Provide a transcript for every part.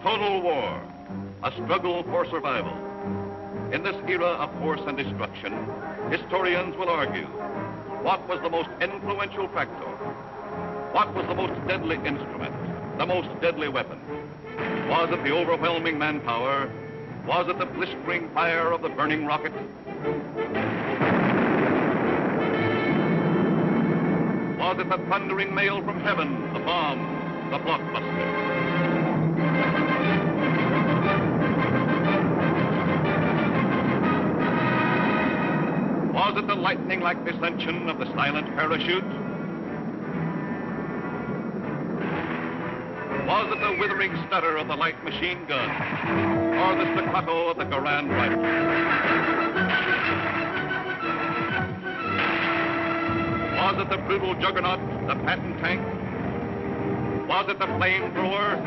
total war, a struggle for survival. In this era of force and destruction, historians will argue, what was the most influential factor? What was the most deadly instrument, the most deadly weapon? Was it the overwhelming manpower? Was it the blistering fire of the burning rocket? Was it the thundering mail from heaven, the bomb, the blockbuster? Was it the lightning-like descension of the silent parachute? Was it the withering stutter of the light machine gun? Or the staccato of the Garand rifle? Was it the brutal juggernaut, the Patton tank? Was it the flamethrower?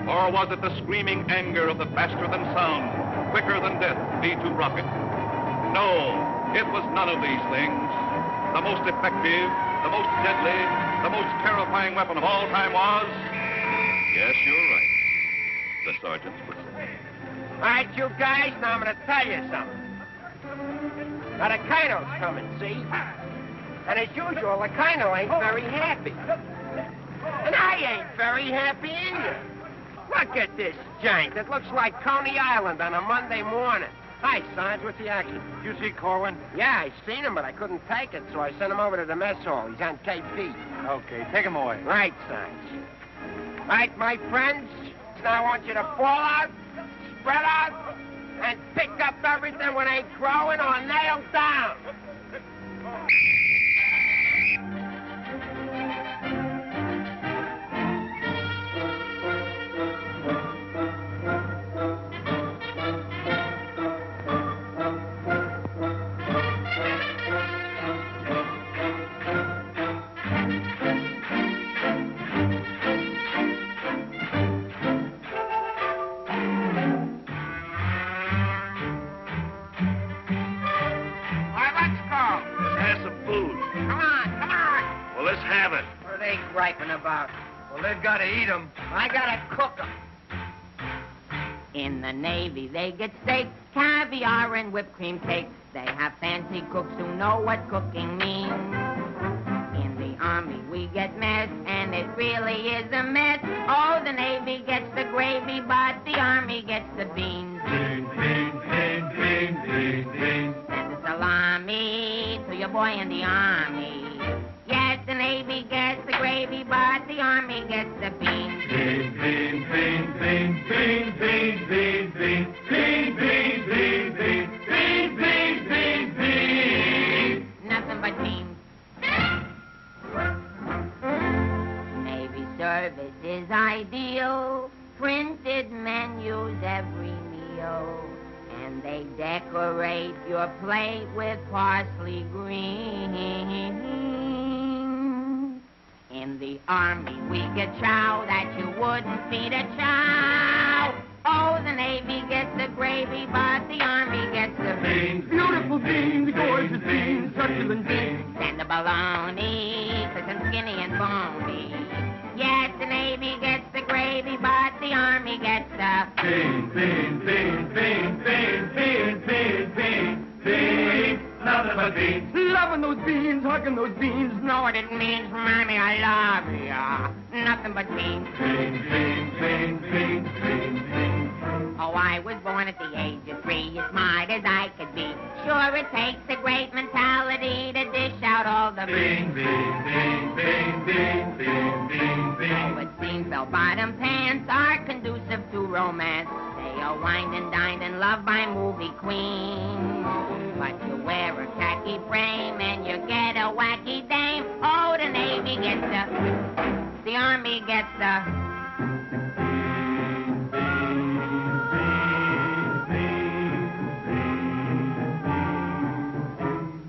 Or was it the screaming anger of the faster-than-sound, quicker-than-death V-2 rocket? No, it was none of these things. The most effective, the most deadly, the most terrifying weapon of all time was... Yes, you're right. The sergeant's whistle. All right, you guys, now I'm going to tell you something. Now, the Colonel's coming, see? And as usual, the Colonel ain't very happy. And I ain't very happy either. Look at this giant. It looks like Coney Island on a Monday morning. Hi, Sarge. What's the action? You see Korwin? Yeah, I seen him, but I couldn't take it, so I sent him over to the mess hall. He's on KP. Okay, take him away. Right, Sarge. Right, my friends. Now I want you to fall out, spread out, and pick up everything when they growing or nailed down. Griping about? Well, they've got to eat them. I gotta cook them. In the Navy, they get steak, caviar, and whipped cream cake. They have fancy cooks who know what cooking means. In the Army, we get mess, and it really is a mess. Oh, the Navy gets the gravy, but the Army gets the beans. Beans, beans, beans, beans, beans, beans. Send a salami to your boy in the Army. Yes, the Navy gets the gravy, but the Army gets the beans. Beans, beans, beans, beans, beans, beans, beans, beans, beans, beans, beans, beans, beans, beans, beans. Nothing but beans. Navy service is ideal. Printed menus every meal. And they decorate your plate with parsley green. In the Army, we get chow that you wouldn't feed a chow. Oh, the Navy gets the gravy, but the Army gets the beans. Beautiful beans, gorgeous beans, succulent beans. Send the bologna, crisp and skinny and bony. Yes, the Navy gets the gravy, but the Army gets the beans, beans, beans, beans, beans, beans, beans, beans, beans. Nothing but beans. Loving those beans, hugging those beans. Know what it means, Mommy, I love ya. Nothing but beans. Beans, beans, beans, beans, beans, beans. Oh, I was born at the age of 3, as smart as I could be. Sure, it takes a great mentality to dish out all the beans, beans, beans, beans, beans, beans, beans, beans. Oh, it seems bell-bottom pants are conducive to romance. They are wined and dined and loved by movie queens. But you wear a khaki frame and you get a wacky dame. Oh, the Navy gets the Army gets the...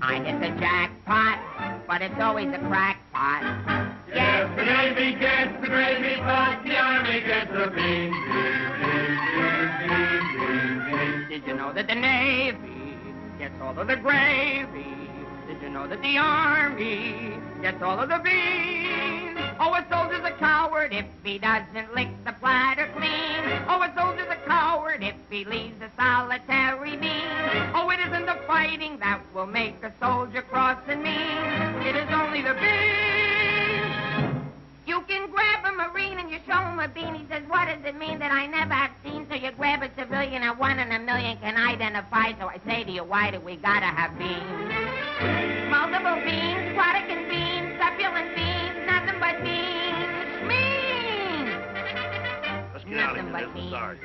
I get the jackpot, but it's always a crackpot. Yes, the Navy gets the gravy, but the Army gets the beans. Did you know that the Navy gets all of the gravy? Did you know that the Army gets all of the beans? Oh, a soldier's a coward if he doesn't lick the platter clean. Oh, a soldier's a coward if he leaves a solitary bean. Oh, it isn't the fighting that will make a soldier cross and mean. It is only the bean. You can grab a Marine and you show him a bean. He says, what does it mean that I never have seen? So you grab a civilian and 1 in a million can identify. So I say to you, why do we gotta have beans? Multiple beans, Protestant beans, succulent beans, nothing but beans. Beans! Let's get out of Nothing here. but beans. Sorry.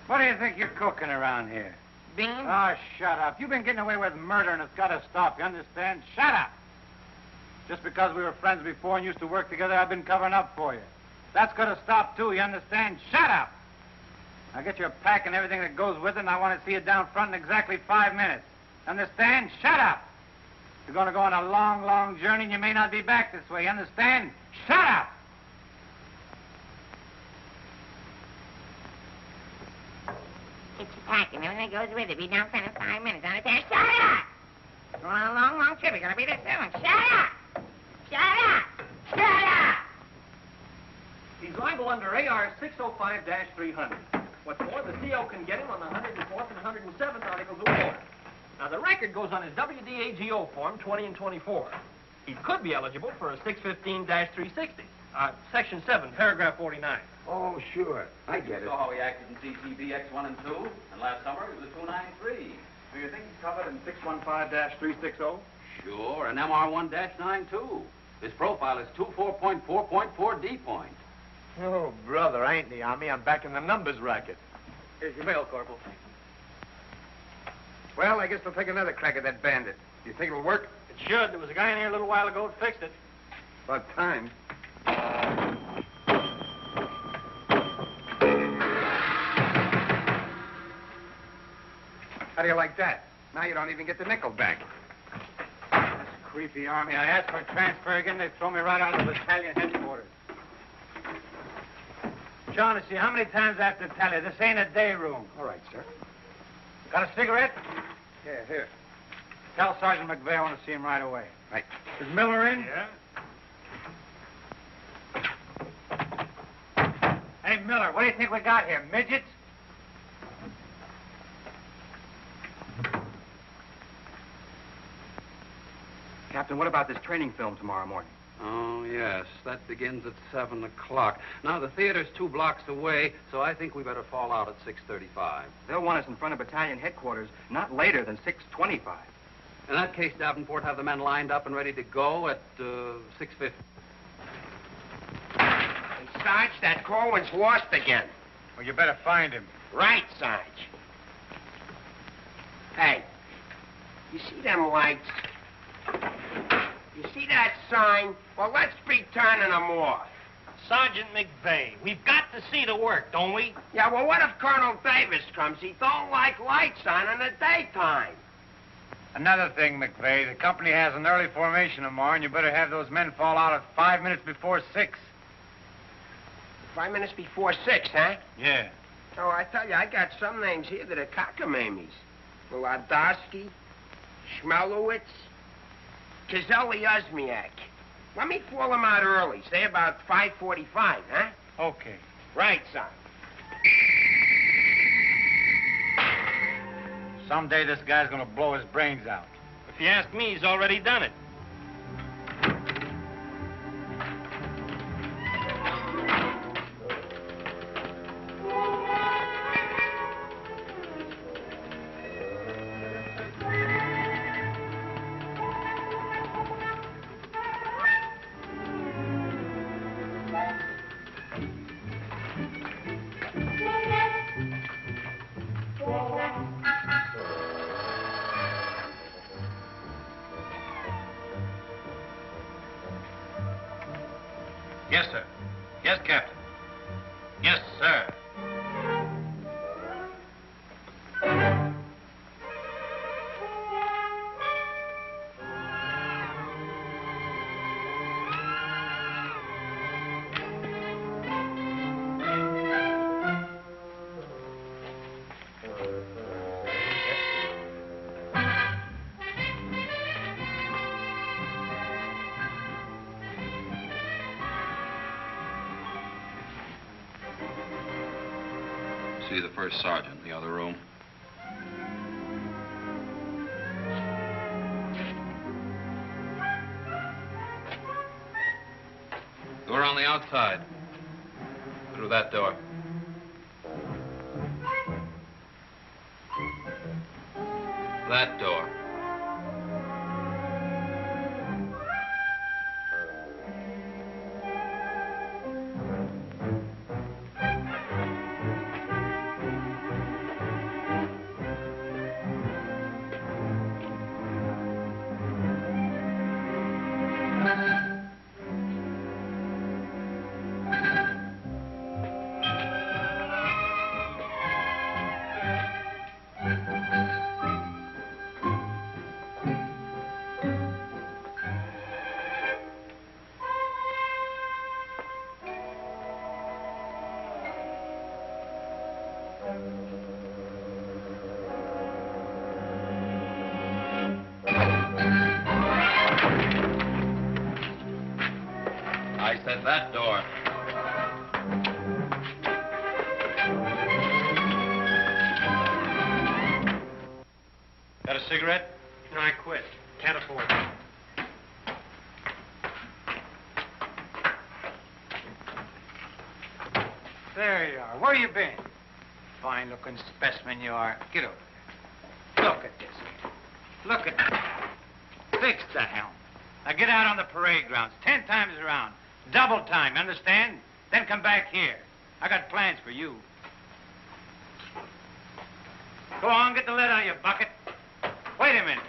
What do you think you're cooking around here? Beans? Oh, shut up. You've been getting away with murder, and it's got to stop. You understand? Shut up! Just because we were friends before and used to work together, I've been covering up for you. That's got to stop, too. You understand? Shut up! Now get your pack and everything that goes with it, and I want to see you down front in exactly 5 minutes. Understand? Shut up! You're going to go on a long, long journey, and you may not be back this way. You understand? Shut up! Get your pack and everything that goes with it. Be down front in 5 minutes. Understand? Shut up! Going on a long, long trip. You're gonna be there soon. Shut up! Shut up! Shut up! He's liable under AR 605-300. What's more, the CO can get him on the 104th and 107th Articles of War. Now, the record goes on his WDAGO form 20 and 24. He could be eligible for a 615-360. Section 7, paragraph 49. Oh, sure. I get it. Saw how he acted in CTB X1 and 2, and last summer he was a 293. Do you think he's covered in 615-360? Sure, and MR1-9 too. His profile is 24.4.4 D point. Oh, brother, I ain't in the Army. I'm back in the numbers racket. Here's your mail, Corporal. Well, I guess they'll take another crack at that bandit. Do you think it'll work? It should. There was a guy in here a little while ago that fixed it. About time. How do you like that? Now you don't even get the nickel back. That's a creepy Army. I asked for a transfer again. They throw me right out of the battalion headquarters. Shaughnessy, how many times I have to tell you, this ain't a day room. All right, sir. Got a cigarette? Yeah, here. Tell Sergeant McVey I want to see him right away. Right. Is Miller in? Yeah? Hey, Miller, what do you think we got here? Midgets? Captain, what about this training film tomorrow morning? Oh, yes. That begins at 7 o'clock. Now, the theater's 2 blocks away, so I think we better fall out at 6:35. They'll want us in front of battalion headquarters not later than 6:25. In that case, Davenport, have the men lined up and ready to go at 6:50. Hey, Sarge, that Korwin's lost again. Well, you better find him. Right, Sarge. Hey, you see them lights? You see that sign? Well, let's be turning them off. Sergeant McVey, we've got to see the work, don't we? Yeah, well, what if Colonel Davis comes? He don't like lights on in the daytime. Another thing, McVey, the company has an early formation tomorrow, and you better have those men fall out at 5 minutes before 6. 5 minutes before 6, huh? Yeah. Oh, I tell you, I got some names here that are cockamammies. Wladowski, Schmelowitz, Kazelli Uzmiak. Let me fall them out early, say about 5:45, huh? Okay. Right, son. Someday this guy's gonna blow his brains out. If you ask me, he's already done it. Yes, sir. Yes, Captain. Yes, sir. see the first sergeant in the other room. Door on the outside. Through that door. That door. I said that door. Got a cigarette? No, I quit. Can't afford it. There you are. Where you been? Fine-looking specimen you are. Get over here. Look at this. Look at that. Fix the helm. Now get out on the parade grounds 10 times around. Double time, you understand? Then come back here. I got plans for you. Go on, get the lead out of your bucket. Wait a minute.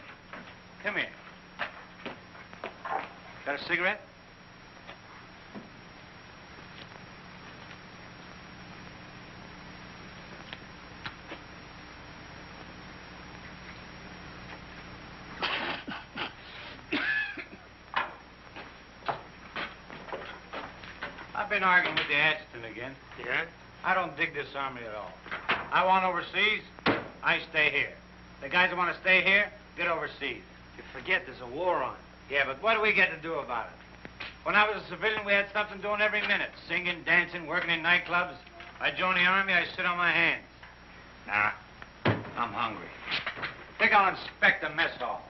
Come here. Got a cigarette? I've been arguing with the adjutant again. Yeah? I don't dig this army at all. I want overseas, I stay here. The guys that want to stay here, get overseas. You forget there's a war on. Yeah, but what do we get to do about it? When I was a civilian, we had something doing every minute. Singing, dancing, working in nightclubs. I joined the army, I sit on my hands. Nah, I'm hungry. Think I'll inspect the mess hall.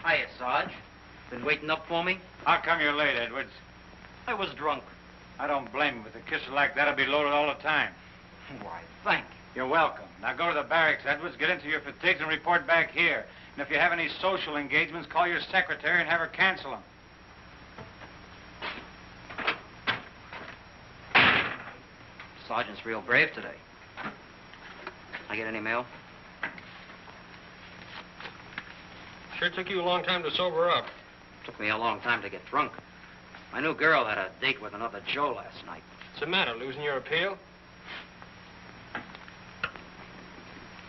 Hiya, Sarge. Been waiting up for me? How come you're late, Edwards? I was drunk. I don't blame you. With a kisser like that, I'll be loaded all the time. Why, thank you. You're welcome. Now go to the barracks, Edwards, get into your fatigues and report back here. And if you have any social engagements, call your secretary and have her cancel them. Sergeant's real brave today. I get any mail? Sure took you a long time to sober up. Took me a long time to get drunk. My new girl had a date with another Joe last night. What's the matter, losing your appeal?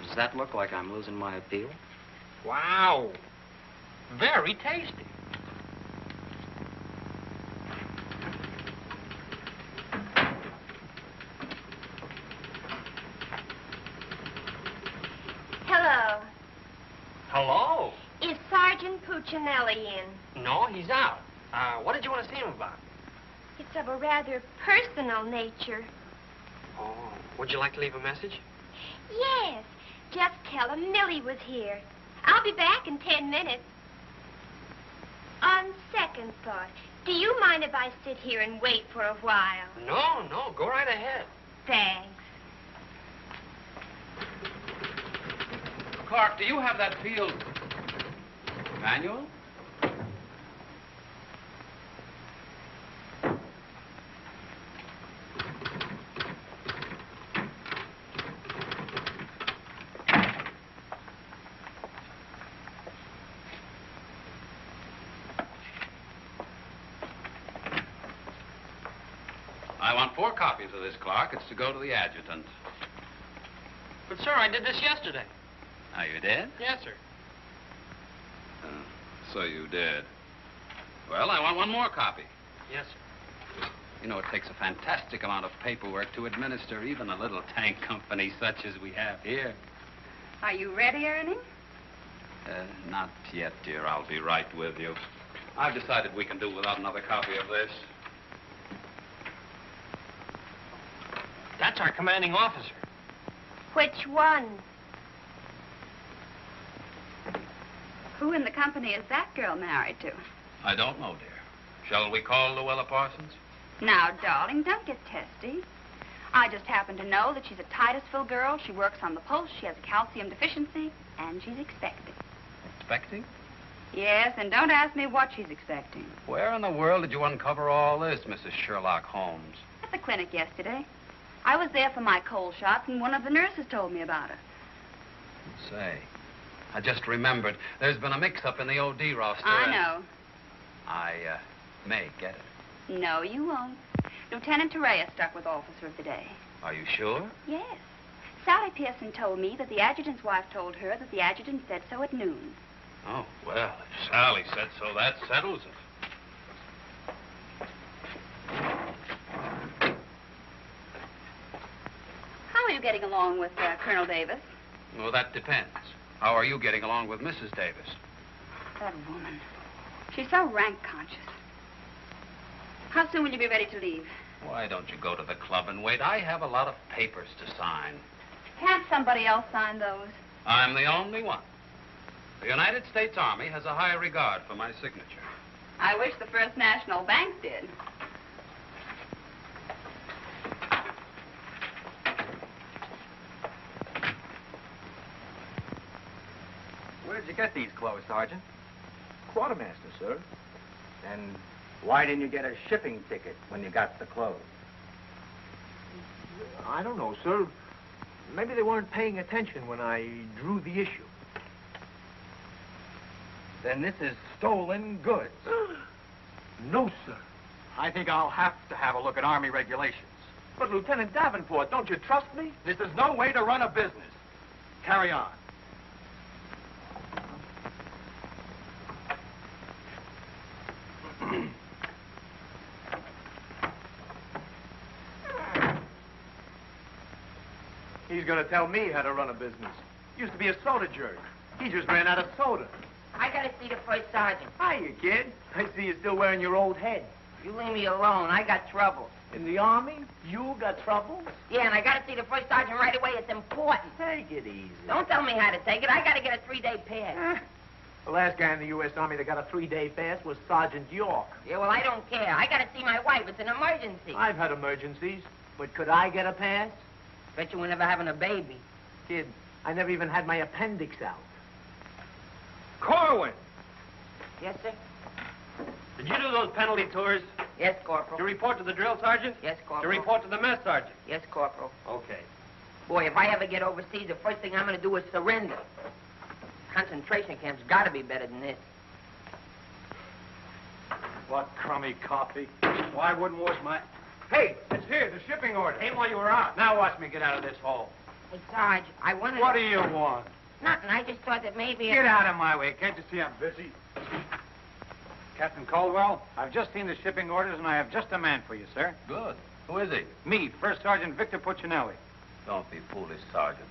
Does that look like I'm losing my appeal? Wow. Very tasty. Hello. Hello. Is Sergeant Puccinelli in? No, he's out. What did you want to see him about? It's of a rather personal nature. Oh, would you like to leave a message? Yes. Just tell him Millie was here. I'll be back in 10 minutes. On second thought, do you mind if I sit here and wait for a while? No, go right ahead. Thanks. Clark, do you have that field manual? I want 4 copies of this, Clark. It's to go to the adjutant. But, sir, I did this yesterday. Oh, you did? Yes, sir. So you did. Well, I want 1 more copy. Yes, sir. You know, it takes a fantastic amount of paperwork to administer even a little tank company such as we have here. Are you ready, Ernie? Not yet, dear. I'll be right with you. I've decided we can do without another copy of this. That's our commanding officer. Which one? Who in the company is that girl married to? I don't know, dear. Shall we call Luella Parsons? Now, darling, don't get testy. I just happen to know that she's a Titusville girl. She works on the pulse. She has a calcium deficiency, and she's expecting. Expecting? Yes, and don't ask me what she's expecting. Where in the world did you uncover all this, Mrs. Sherlock Holmes? At the clinic yesterday. I was there for my cold shots, and one of the nurses told me about her. Say, I just remembered. There's been a mix-up in the OD roster. I know. I may get it. No, you won't. Lieutenant Torreya stuck with Officer of the Day. Are you sure? Yes. Sally Pearson told me that the adjutant's wife told her that the adjutant said so at noon. Oh, well, if Sally said so, that settles it. How are you getting along with Colonel Davis? Well, that depends. How are you getting along with Mrs. Davis? That woman. She's so rank-conscious. How soon will you be ready to leave? Why don't you go to the club and wait? I have a lot of papers to sign. Can't somebody else sign those? I'm the only one. The United States Army has a high regard for my signature. I wish the First National Bank did. Where'd you get these clothes, Sergeant? Quartermaster, sir. And why didn't you get a shipping ticket when you got the clothes? I don't know, sir. Maybe they weren't paying attention when I drew the issue. Then this is stolen goods. No, sir. I think I'll have to have a look at Army regulations. But, Lieutenant Davenport, don't you trust me? This is no way to run a business. Carry on. He's going to tell me how to run a business. Used to be a soda jerk. He just ran out of soda. I gotta see the first sergeant. Hiya, kid. I see you're still wearing your old head. You leave me alone. I got trouble. In the Army? You got trouble? Yeah, and I gotta see the first sergeant right away. It's important. Take it easy. Don't tell me how to take it. I gotta get a 3-day pass. The last guy in the U.S. Army that got a 3-day pass was Sergeant York. Yeah, well, I don't care. I gotta see my wife. It's an emergency. I've had emergencies, but could I get a pass? Bet you were never having a baby. Kid, I never even had my appendix out. Korwin! Yes, sir? Did you do those penalty tours? Yes, Corporal. To report to the drill sergeant? Yes, To Corporal. report to the mess sergeant? Yes, Corporal. Okay. Boy, if I ever get overseas, the first thing I'm gonna do is surrender. Concentration camp's gotta be better than this. What crummy coffee. Well, I wouldn't wash my... Hey, it's here, the shipping order. Came while you were out. Now watch me get out of this hole. Hey, Sarge, I wanted... What do you want? Nothing. I just thought that maybe... Get out of my way. Can't you see I'm busy? Captain Caldwell, I've just seen the shipping orders, and I have just a man for you, sir. Good. Who is he? Me, First Sergeant Victor Puccinelli. Don't be foolish, Sergeant.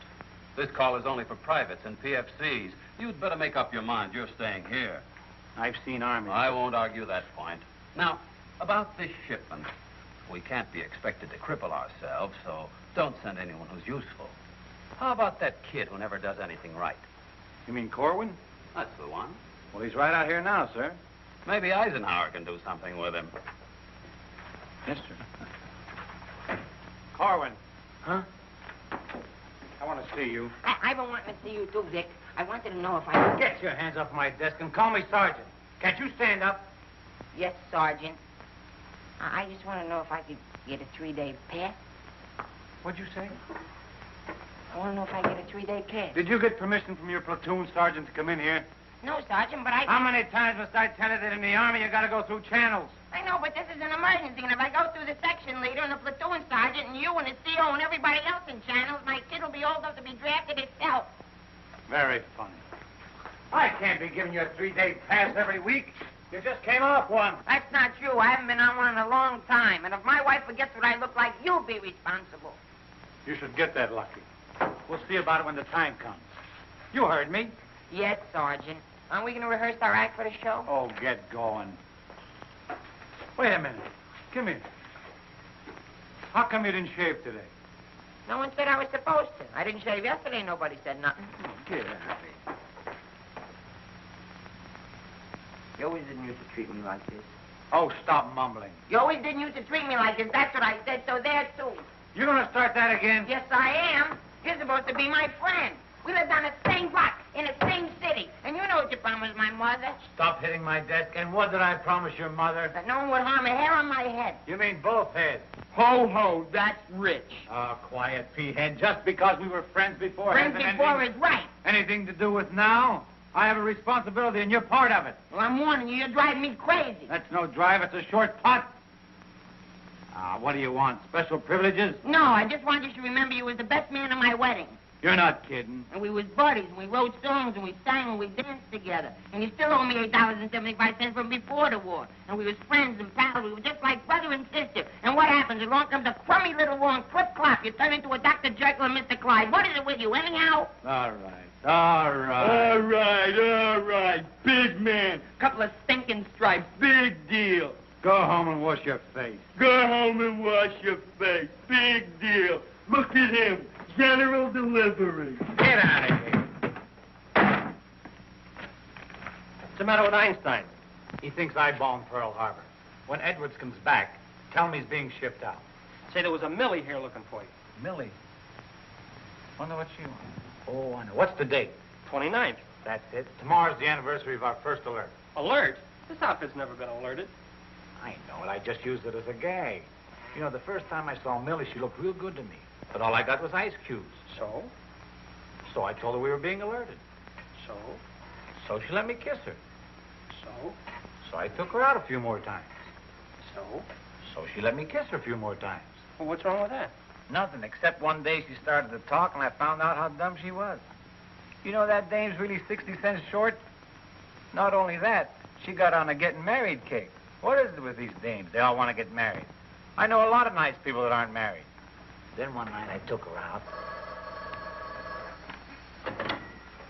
This call is only for privates and PFCs. You'd better make up your mind. You're staying here. I've seen Army. I won't argue that point. Now, about this shipment. We can't be expected to cripple ourselves, so don't send anyone who's useful. How about that kid who never does anything right? You mean Korwin? That's the one. Well, he's right out here now, sir. Maybe Eisenhower can do something with him. Yes, sir. Korwin. Huh? I want to see you. I've been wanting to see you too, Vic. I wanted to know if I could... Get your hands off my desk and call me Sergeant. Can't you stand up? Yes, Sergeant. I just want to know if I could get a 3-day pass. What'd you say? I want to know if I get a 3-day pass. Did you get permission from your platoon sergeant to come in here? No, Sergeant, but I... How many times must I tell you that in the Army you gotta go through channels? I know, but this is an emergency, and if I go through the section leader and the platoon sergeant and you and the CO and everybody else in channels, my kid will be old enough to be drafted itself. Very funny. I can't be giving you a 3-day pass every week. You just came off one. That's not true. I haven't been on one in a long time, and if my wife forgets what I look like, you'll be responsible. You should get that lucky. We'll see about it when the time comes. You heard me. Yes, Sergeant. Aren't we going to rehearse our act for the show? Oh, get going. Wait a minute. Come here. How come you didn't shave today? No one said I was supposed to. I didn't shave yesterday. Nobody said nothing. Get out of here. You always didn't used to treat me like this. Oh, stop mumbling. You always didn't used to treat me like this. That's what I said, so there, too. You gonna start that again? Yes, I am. You're supposed to be my friend. We lived on the same block, in the same city. And you know what you promised my mother. Stop hitting my desk. And what did I promise your mother? That no one would harm a hair on my head. You mean both heads? Ho, ho, that's rich. Oh, quiet, P-head. Just because we were friends before... Friends before is right. Anything to do with now? I have a responsibility, and you're part of it. Well, I'm warning you, you're driving me crazy. That's no drive. It's a short putt. What do you want? Special privileges? No, I just want you to remember you was the best man at my wedding. You're not kidding. And we was buddies, and we wrote songs, and we sang, and we danced together. And you still owe me $8.75 from before the war. And we was friends and pals. We were just like brother and sister. And what happens? Along comes a crummy little wrong clip-clop. You turn into a Dr. Jekyll and Mr. Clyde. What is it with you, anyhow? All right. Big man. Couple of stinking stripes. Big deal. Go home and wash your face. Go home and wash your face. Big deal. Look at him. General delivery. Get out of here. What's the matter with Einstein? He thinks I bombed Pearl Harbor. When Edwards comes back, tell him he's being shipped out. Say there was a Millie here looking for you. Millie? Wonder what she wants. Oh, I know. What's the date? 29th. That's it. Tomorrow's the anniversary of our first alert. Alert? This outfit's never been alerted. I know it. I just used it as a gag. You know, the first time I saw Millie, she looked real good to me. But all I got was ice cubes. So? So I told her we were being alerted. So? So she let me kiss her. So? So I took her out a few more times. So? So she let me kiss her a few more times. Well, what's wrong with that? Nothing, except one day she started to talk and I found out how dumb she was. You know that dame's really 60 cents short? Not only that, she got on a getting married kick. What is it with these dames? They all want to get married. I know a lot of nice people that aren't married. Then one night I took her out.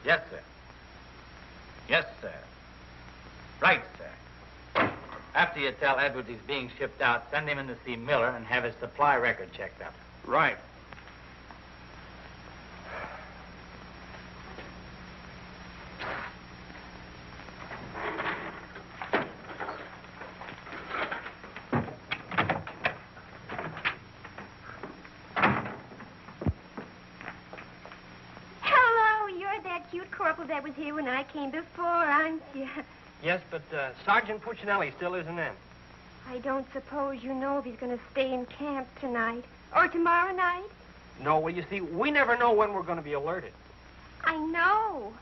Yes, sir. Yes, sir. Right, sir. After you tell Edwards he's being shipped out, send him in to see Miller and have his supply record checked up. Right. That was here when I came before, aren't you? Yes, but Sergeant Puccinelli still isn't in. I don't suppose you know if he's going to stay in camp tonight or tomorrow night? No, well, you see, we never know when we're going to be alerted. I know.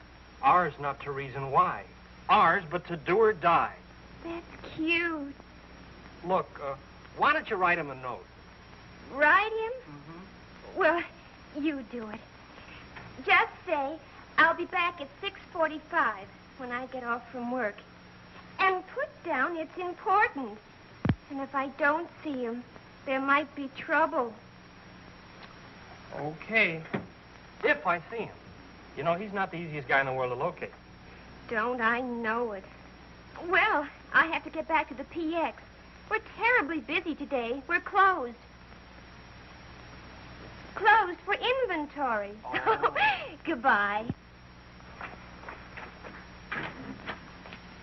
Ours not to reason why. Ours, but to do or die. That's cute. Look, why don't you write him a note? Write him? Mm-hmm. Well, you do it. Just say, I'll be back at 6:45 when I get off from work. And put down it's important. And if I don't see him, there might be trouble. Okay. If I see him. You know, he's not the easiest guy in the world to locate. Don't I know it? Well, I have to get back to the PX. We're terribly busy today. We're closed. Closed for inventory. Oh. Goodbye.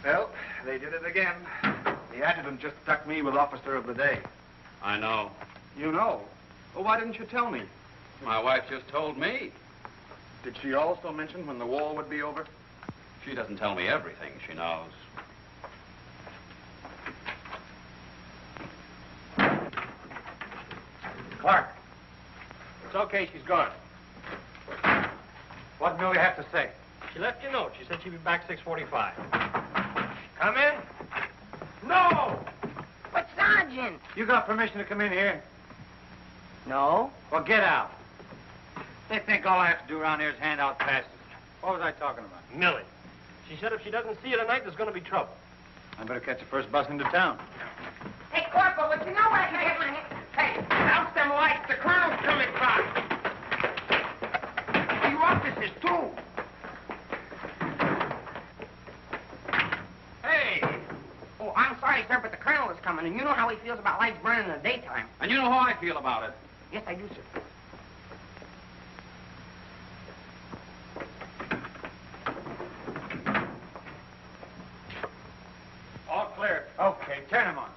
Well, they did it again. The adjutant just stuck me with Officer of the Day. I know. You know? Well, why didn't you tell me? My wife just told me. Did she also mention when the war would be over? She doesn't tell me everything she knows. Clark. It's okay, she's gone. What do you have to say? She left you a note. She said she'd be back 6:45. Come in. No! But, Sergeant! You got permission to come in here? No. Well, get out. They think all I have to do around here is hand out passes. What was I talking about? Millie. She said if she doesn't see you tonight, there's going to be trouble. I better catch the first bus into town. Hey, Corporal, would you know where I can get my... Hey, Douse them lights. The colonel's coming by. You officers, too. Hey! Oh, I'm sorry, sir, but the colonel is coming, and you know how he feels about lights burning in the daytime. And you know how I feel about it. Yes, I do, sir. Turn him on.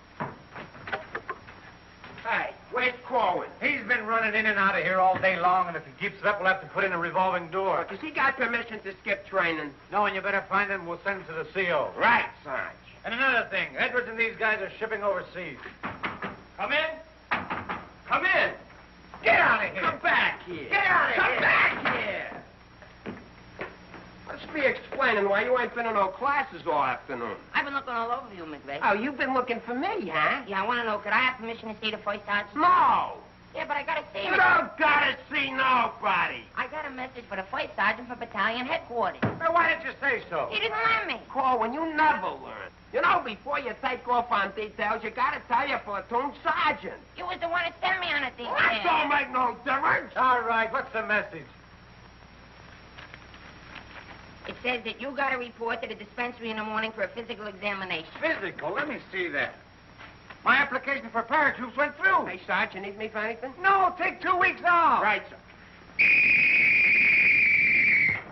Hey, where's Korwin? He's been running in and out of here all day long, and if he keeps it up, we'll have to put in a revolving door. Does he got permission to skip training? No, and you better find him. We'll send him to the CO. Right, Sarge. And another thing, Edwards and these guys are shipping overseas. Come in. Come in. Get out of here. Come back here. Get out of here. Come back here. Let's be explaining why you ain't been in no classes all afternoon. I've been looking all over you, McVey. Oh, you've been looking for me, huh? Yeah, I want to know, could I have permission to see the first sergeant? No. Yeah, but I got to see You him. don't gotta see nobody. I got a message for the first sergeant for battalion headquarters. Now, why didn't you say so? He didn't let me. Korwin, you never learn. You know, before you take off on details, you gotta tell your platoon sergeant. You was the one that sent me on a detail. That don't make no difference. All right, what's the message? It says that you got to report to the dispensary in the morning for a physical examination. Physical? Let me see that. My application for paratroops went through. Hey, Sarge, you need me for anything? No, take 2 weeks off. Right, sir.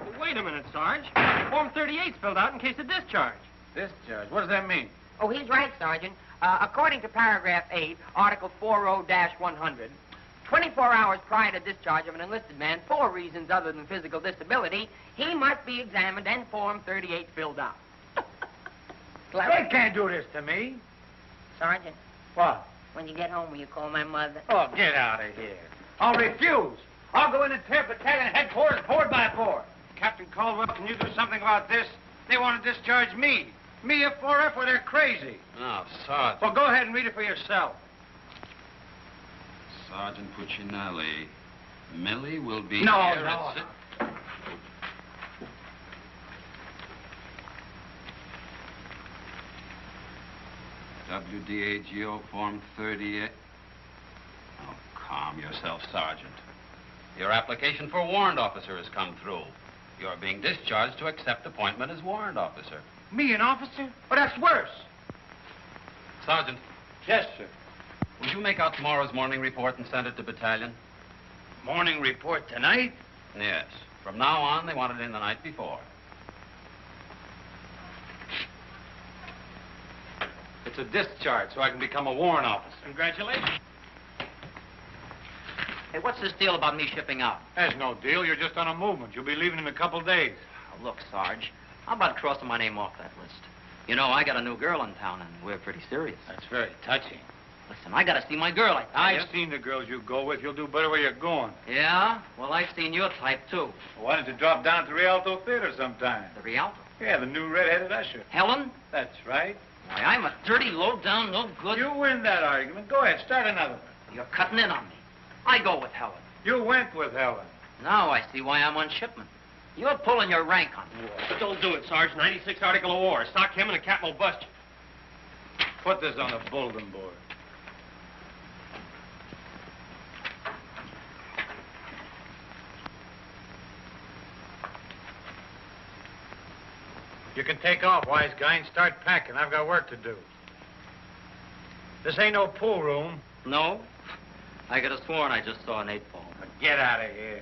Well, wait a minute, Sarge. Form 38's filled out in case of discharge. Discharge? What does that mean? Oh, he's right, Sergeant. According to paragraph 8, Article 40-100, 24 hours prior to discharge of an enlisted man for reasons other than physical disability, he must be examined and Form 38 filled out. They can't do this to me. Sergeant, What? when you get home, will you call my mother? Oh, get out of here. I'll refuse. I'll go in and tear battalion headquarters board by board. Captain Caldwell, can you do something about this? They want to discharge me. Me, a 4F, or they're crazy. No, Sergeant. Well, go ahead and read it for yourself. Sergeant Puccinelli. Millie will be No, here no. at WDAGO Form 38. Oh, calm yourself, Sergeant. Your application for warrant officer has come through. You're being discharged to accept appointment as warrant officer. Me, an officer? Oh, that's worse. Sergeant, Yes, sir. will you make out tomorrow's morning report and send it to battalion? Morning report tonight? Yes. From now on, they want it in the night before. It's a discharge, so I can become a warrant officer. Congratulations. Hey, what's this deal about me shipping out? There's no deal. You're just on a movement. You'll be leaving in a couple days. Oh, look, Sarge, how about crossing my name off that list? You know, I got a new girl in town, and we're pretty serious. That's very touching. Listen, I got to see my girl, I tell you. I've seen the girls you go with. You'll do better where you're going. Yeah? Well, I've seen your type, too. Why don't you drop down to Rialto Theater sometime? The Rialto. Yeah, the new red-headed usher. Helen? That's right. Why, I'm a dirty, low-down, no good... You win that argument. Go ahead, start another one. You're cutting in on me. I go with Helen. You went with Helen. Now I see why I'm on shipment. You're pulling your rank on me. Don't do it, Sarge. 96 Article of War. Sock him and the captain will bust you. Put this on the bulletin board. You can take off, wise guy, and start packing. I've got work to do. This ain't no pool room. No? I could have sworn I just saw an 8-ball. Now get out of here.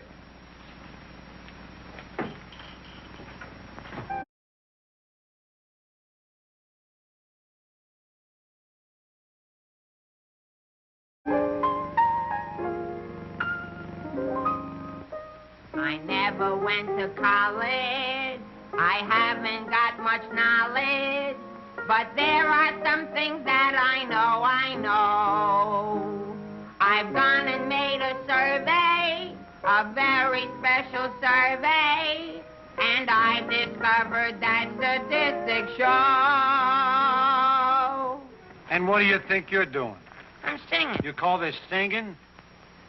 I never went to college. I haven't got much knowledge. But there are some things that I know. I've gone and made a survey, a very special survey, and I've discovered that statistics show. And what do you think you're doing? I'm singing. You call this singing?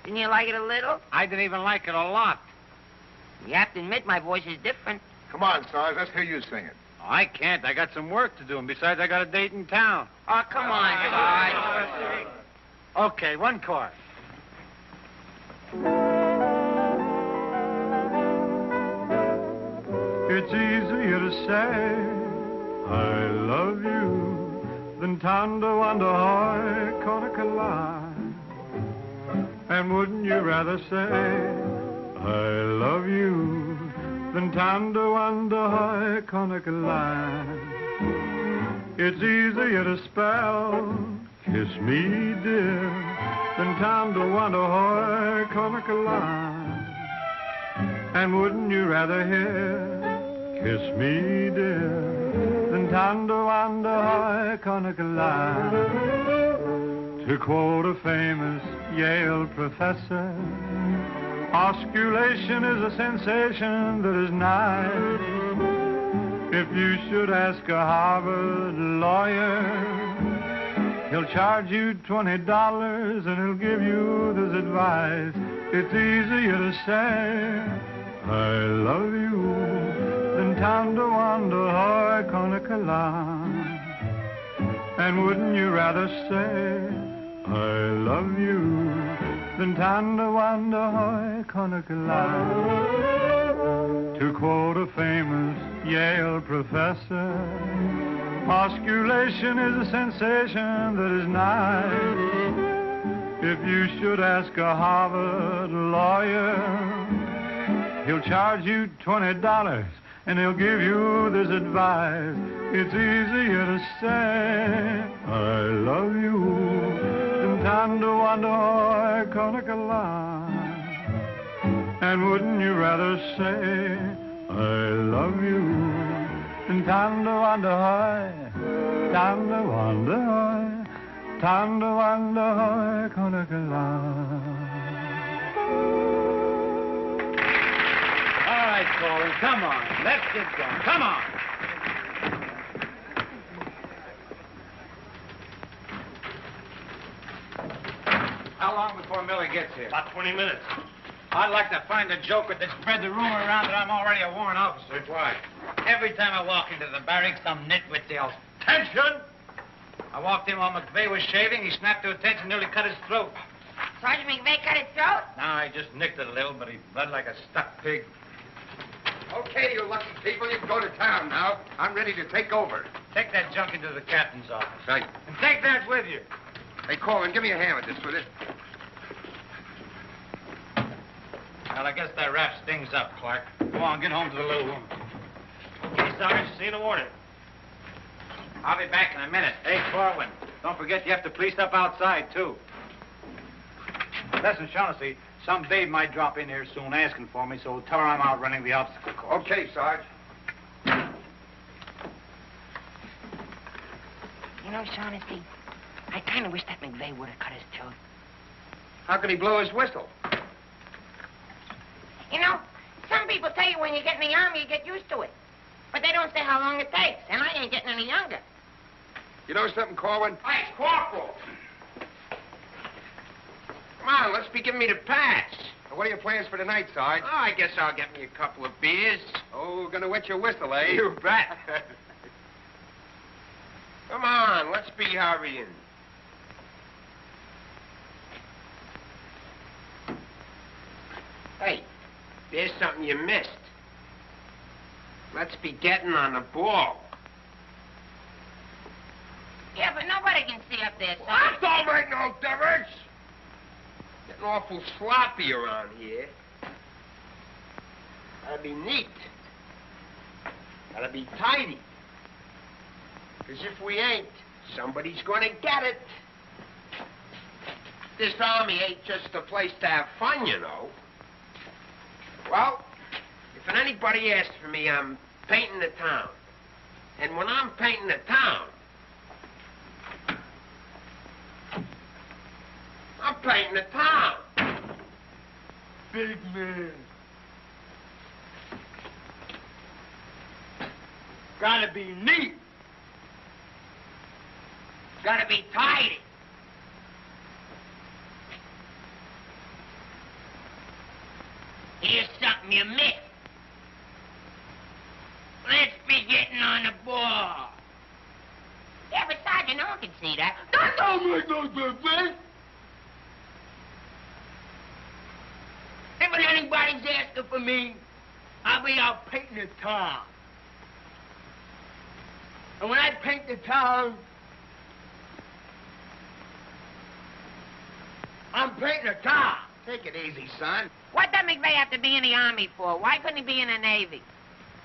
Didn't you like it a little? I didn't even like it a lot. You have to admit my voice is different. Come on, Sarge, let's hear you sing it. I can't. I got some work to do, and besides, I got a date in town. Oh, come on, Sarge. Okay, one chord. It's easier to say I love you than tanda wanda hoy Korwin. And wouldn't you rather say I love you than tanda wanda hoy Korwin? It's easier to spell kiss me, dear, than time to wonder how Coca-Cola. And wouldn't you rather hear kiss me, dear, than time to wonder how Coca-Cola? To quote a famous Yale professor, osculation is a sensation that is nice. If you should ask a Harvard lawyer, he'll charge you $20 and he'll give you this advice. It's easier to say, I love you, than time to wonder how I Coca-Cola. And wouldn't you rather say, I love you, than time to wonder how I Coca-Cola? To quote a famous Yale professor, osculation is a sensation that is nice. If you should ask a Harvard lawyer, he'll charge you $20 and he'll give you this advice. It's easier to say, I love you, than time to wonder how I Coca-Cola. And wouldn't you rather say, I love you, than time to wonder how, time to wonder how, time to wonder how I Coca-Cola. All right, Korwin, come on. Let's get going. Come on. How long before Millie gets here? About 20 minutes. I'd like to find a joker that spread the rumor around that I'm already a warrant officer. Why? Every time I walk into the barracks, some nitwit yells, "Attention!" I walked in while McVey was shaving. He snapped to attention, nearly cut his throat. Sergeant McVey cut his throat? No, I just nicked it a little, but he bled like a stuck pig. Okay, you lucky people, you can go to town now. I'm ready to take over. Take that junk into the captain's office. Right. And take that with you. Hey, Korwin, give me a hand with this, will you? Well, I guess that wrap stings up, Clark. Go on, get home to the little woman. Okay, Sarge, see you in the morning. I'll be back in a minute. Hey, Korwin, don't forget you have to police up outside, too. Listen, Shaughnessy, some babe might drop in here soon asking for me, so tell her I'm out running the obstacle course. Okay, Sarge. You know, Shaughnessy, I kind of wish that McVey would have cut his throat. How could he blow his whistle? You know, some people tell you when you get in the Army, you get used to it. But they don't say how long it takes, and I ain't getting any younger. You know something, Korwin? Hey, Corporal! Come on, let's be giving me the pass. What are your plans for tonight, Sarge? Oh, I guess I'll get me a couple of beers. Oh, gonna wet your whistle, eh? You bet. Come on, let's be hurrying. Hey, there's something you missed. Let's be getting on the ball. Yeah, but nobody can see up there, That Sergeant. don't make no difference. Getting awful sloppy around here. Gotta be neat. Gotta be tidy. Because if we ain't, somebody's gonna get it. This army ain't just a place to have fun, you know. Well, if anybody asks for me, I'm painting the town. And when I'm painting the town, I'm painting the town. Big man. Gotta be neat. Gotta be tidy. Here's something you missed. Let's be getting on the ball. Yeah, but Sergeant, no one can see that. That don't make no difference. If anybody's asking for me, I'll be out painting the town. And when I paint the town, I'm painting the town. Take it easy, son. What does McVey have to be in the Army for? Why couldn't he be in the Navy?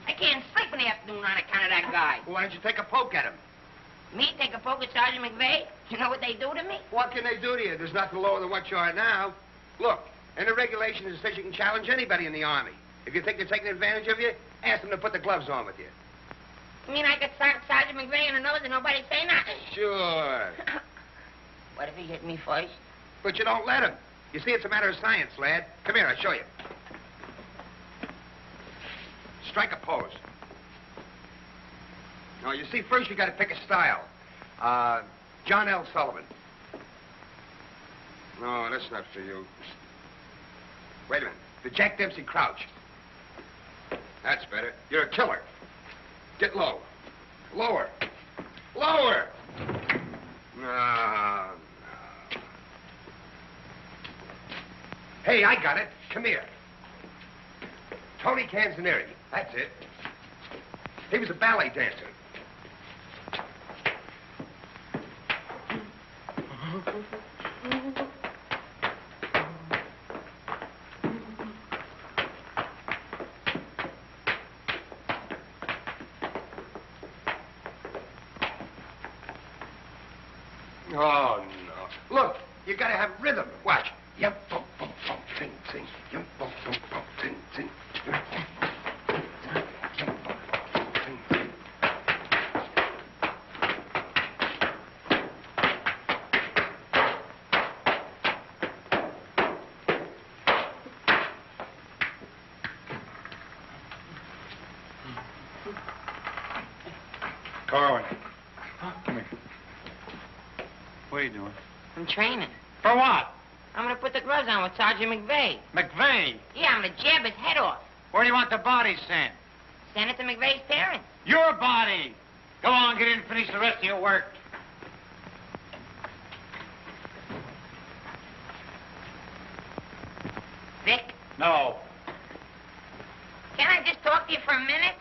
I can't sleep in the afternoon on account of that guy. Why don't you take a poke at him? Me take a poke at Sergeant McVey? You know what they do to me? What can they do to you? There's nothing lower than what you are now. Look, in the regulations it says you can challenge anybody in the Army. If you think they're taking advantage of you, ask them to put the gloves on with you. You mean I could sock Sergeant McVey in the nose and nobody say nothing? Sure. What if he hit me first? But you don't let him. You see, it's a matter of science, lad. Come here, I'll show you. Strike a pose. Now, you see, first you got to pick a style. John L. Sullivan. No, that's not for you. Wait a minute. The Jack Dempsey crouch. That's better. You're a killer. Get low. Lower. Lower. No. Hey, I got it. Come here. Tony Canzoneri. That's it. He was a ballet dancer. Oh, no. Look, you gotta have rhythm. Watch. Yum, bum, bum, bum, sing, sing. Yum, bum, bum, bum, sing, sing. Yum, bum, bum, sing, yum, bum, bum, sing, sing. Korwin. Come here. What are you doing? I'm training. For what? I'm gonna put the gloves on with Sergeant McVey. McVey? Yeah, I'm gonna jab his head off. Where do you want the body sent? Send it to McVey's parents. Your body! Go on, get in and finish the rest of your work. Vic, No. can I just talk to you for a minute?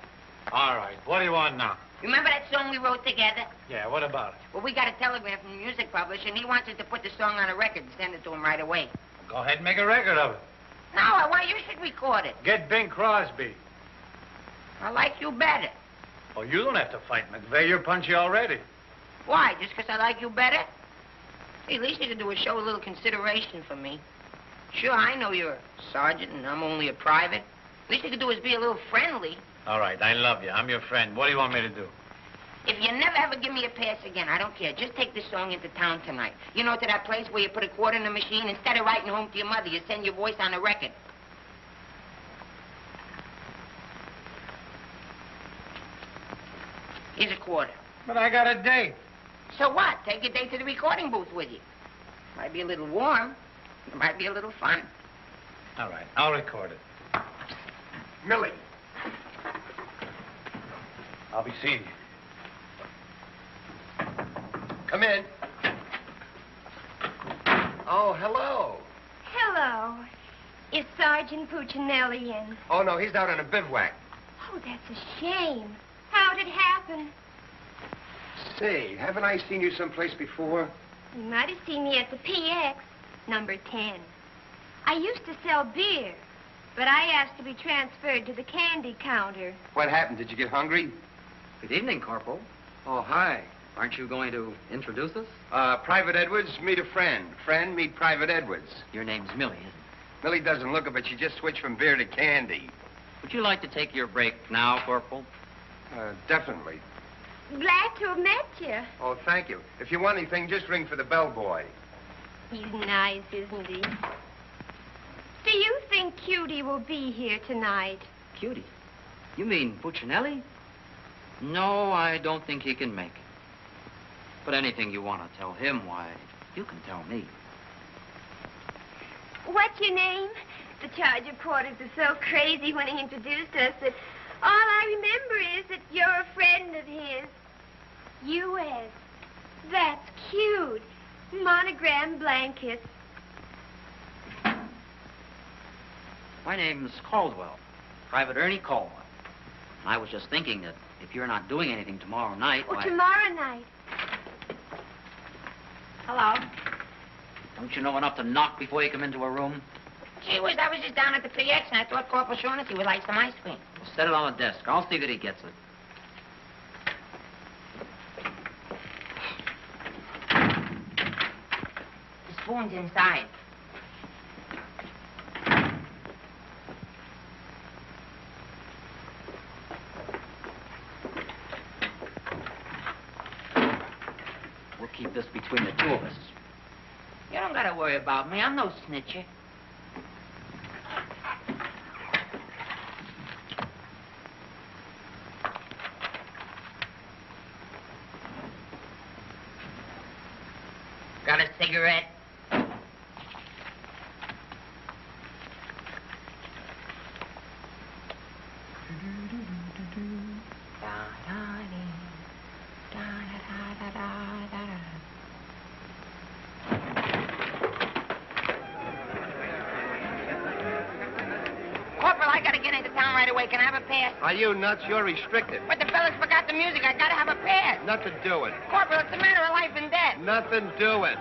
All right. What do you want now? Remember that song we wrote together? Yeah, what about it? Well, we got a telegram from the music publisher, and he wants us to put the song on a record and send it to him right away. Go ahead and make a record of it. No, I want you should record it. Get Bing Crosby. I like you better. Oh, you don't have to fight McVey. You're punchy already. Why? Just because I like you better? Hey, at least you could do is show a little consideration for me. Sure, I know you're a sergeant and I'm only a private. At least you could do is be a little friendly. All right, I love you. I'm your friend. What do you want me to do? If you never ever give me a pass again, I don't care. Just take this song into town tonight. You know, to that place where you put a quarter in the machine, instead of writing home to your mother, you send your voice on a record. Here's a quarter. But I got a date. So what? Take your date to the recording booth with you. Might be a little warm. It might be a little fun. All right, I'll record it. Millie. I'll be seeing you. Come in. Oh, hello. Hello. Is Sergeant Puccinelli in? Oh, no, he's out on a bivouac. Oh, that's a shame. How'd it happen? Say, haven't I seen you someplace before? You might have seen me at the PX, number 10. I used to sell beer, but I asked to be transferred to the candy counter. What happened? Did you get hungry? Good evening, Corporal. Oh, hi. Aren't you going to introduce us? Private Edwards, meet a friend. Friend, meet Private Edwards. Your name's Millie, isn't it? Millie doesn't look it, but she just switched from beer to candy. Would you like to take your break now, Corporal? Definitely. Glad to have met you. Oh, thank you. If you want anything, just ring for the bellboy. He's nice, isn't he? Do you think Cutie will be here tonight? Cutie? You mean Puccinelli? No, I don't think he can make it. But anything you want to tell him, why, you can tell me. What's your name? The charge of quarters was so crazy when he introduced us that all I remember is that you're a friend of his. U.S. That's cute. Monogram blankets. My name's Caldwell, Private Ernie Caldwell. I was just thinking that if you're not doing anything tomorrow night, Oh, why... tomorrow night. Hello. Don't you know enough to knock before you come into a room? Gee whiz, I was just down at the PX and I thought Corporal Shaughnessy would like some ice cream. Set it on the desk. I'll see that he gets it. spoons inside. We'll keep this between the two of us. You don't gotta worry about me. I'm no snitcher. Got a cigarette? Corporal, I gotta get into town right away. Can I have a pass? Are you nuts? You're restricted. But the fellas forgot the music. I gotta have a pass. Nothing doing. Corporal, it's a matter of life and death. Nothing doing.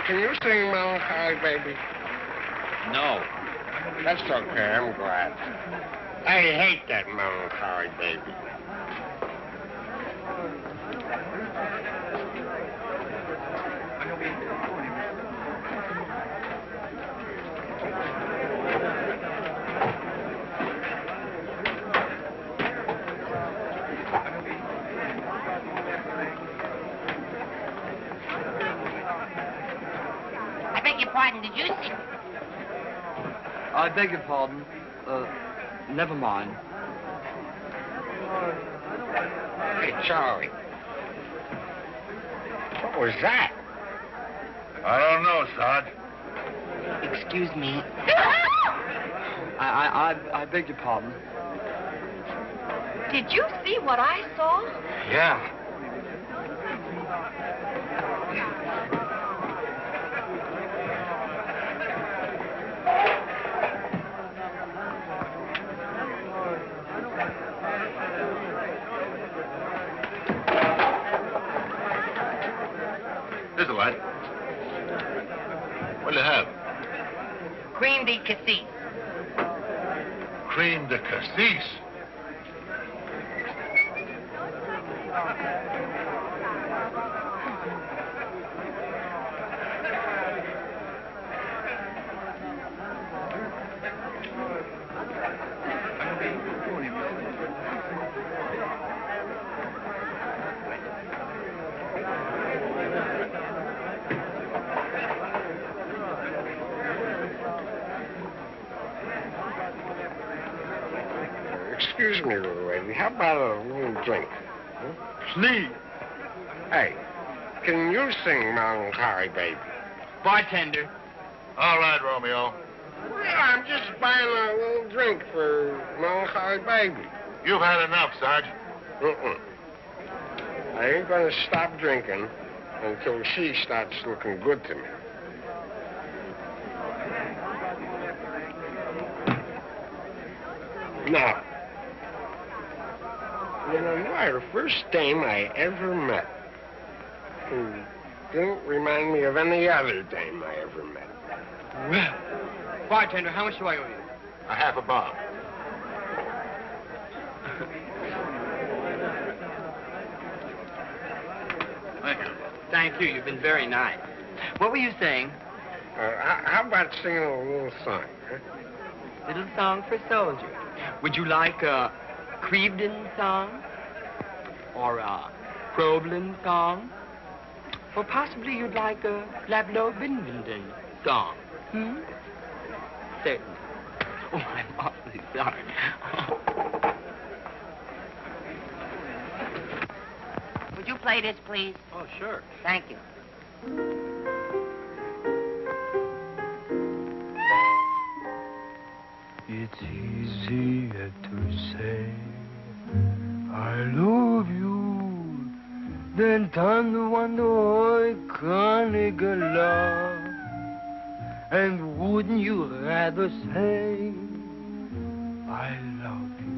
Can you sing Melancholy Baby? No. That's okay, I'm glad. I hate that Melancholy Baby. Pardon, did you see? I beg your pardon. Never mind. Hey, Charlie. What was that? I don't know, Sarge. Excuse me. I beg your pardon. Did you see what I saw? Yeah. Here's a light. What do you have? Cream de cassis. Cream de cassis. Excuse me, little lady. How about a little drink? Huh? Please. Hey, can you sing Melancholy Baby? Bartender. All right, Romeo. Well, I'm just buying a little drink for Melancholy Baby. You've had enough, Sarge. I ain't gonna stop drinking until she starts looking good to me. No. You know, you are the first dame I ever met who didn't remind me of any other dame I ever met. Well, bartender, how much do I owe you? A half a bomb. Thank you. You've been very nice. What were you saying? How about singing a little song, huh? Little song for soldier. Would you like a Crevedon song? Or a Crowlin song? Or possibly you'd like a Lablo Bindenden song? Certainly. Oh, I'm awfully sorry. Would you play this, please? Oh, sure. Thank you. It's easier to say I love you than to wonder love. And wouldn't you rather say I love you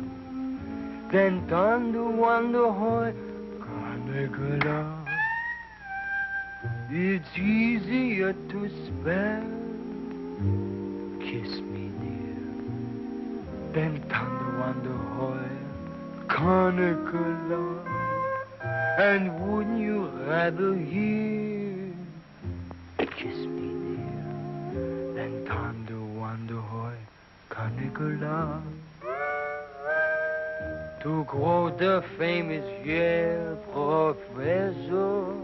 than to wonder love? It's easier to spell. Kiss me, dear. Then thunder wonder love. And wouldn't you rather hear? Kiss me, dear. Then thunder wonder love. To quote the famous Yale professor,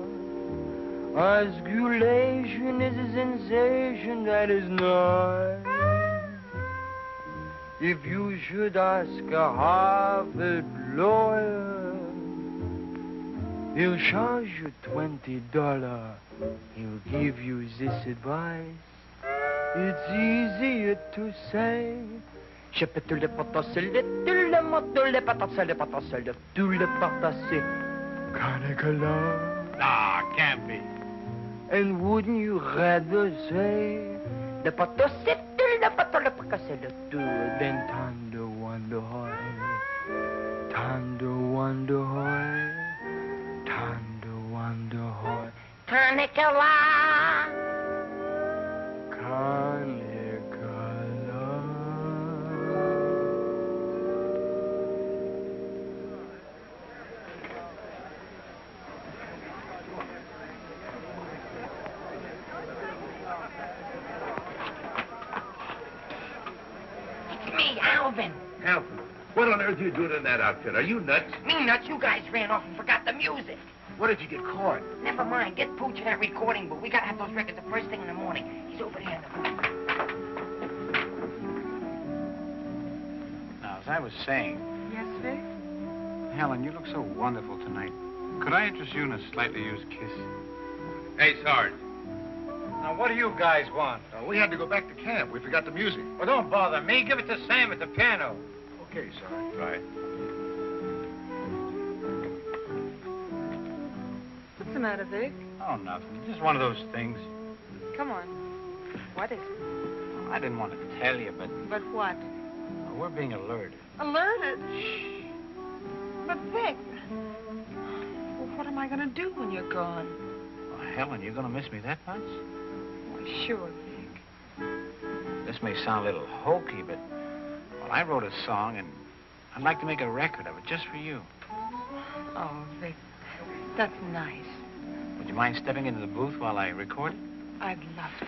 osculation is a sensation that is nice. If you should ask a Harvard lawyer, he'll charge you $20. He'll give you this advice. It's easier to say. Je peux tout le potasser, tout le mot, tout le potasser, tout le potasser. Canicula. Nah, can't be. And wouldn't you rather say the potasser, tout le potasser, tout then thunder wonder thunder wonder thunder wonder Canicula. Alvin. Alvin, what on earth are you doing in that outfit? Are you nuts? Me nuts, you guys ran off and forgot the music. What did you get caught? Never mind, get Pooch in that recording booth. We gotta have those records the first thing in the morning. He's over there in the booth. Now, as I was saying... Yes, Vic? Helen, you look so wonderful tonight. Could I interest you in a slightly used kiss? Hey, Sarge. Now, what do you guys want? We had to go back to camp. We forgot the music. Well, don't bother me. Give it to Sam at the piano. Okay, Sarge. Right. What's the matter, Vic? Oh, nothing. Just one of those things. Come on. What is it? Well, I didn't want to tell you, but But what? we're being alerted. Alerted? Shh. But, Vic, well, what am I going to do when you're gone? Well, Helen, you're going to miss me that much? Well, sure, Vic. This may sound a little hokey, but well, I wrote a song, and I'd like to make a record of it just for you. Oh, Vic, that's nice. Would you mind stepping into the booth while I record it? I'd love to.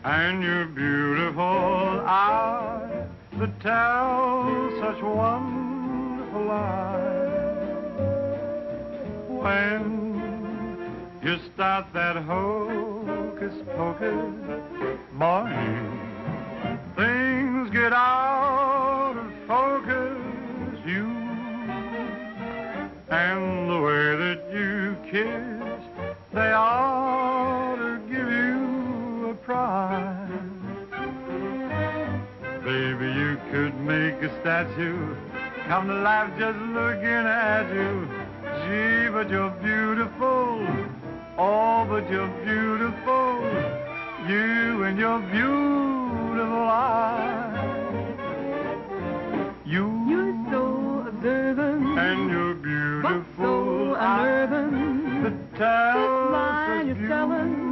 And your beautiful eyes that tell such wonderful lies. When you start that hocus pocus, morning, things get out of focus. You and the way that you kiss, they ought to give you a prize. Baby, you could make a statue Come to life just looking at you. Gee, but you're beautiful. Oh, but you're beautiful. You and your beautiful eyes. You're so observant. And you're beautiful. So unnerving. The line you're telling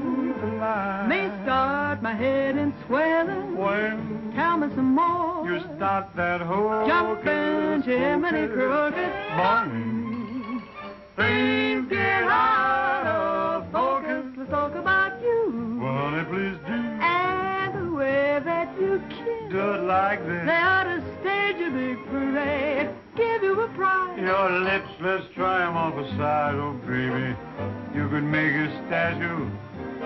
may start my head in swelling. When tell me some more. You start that whole jumping chimney crooked morning. Things get out of focus. Let's talk about you. Well, honey, please do. And the way that you kiss. Do it like this. They ought to stage a big parade. Give you a prize. Your lips, let's try 'em off the side. Oh, baby, you could make a statue.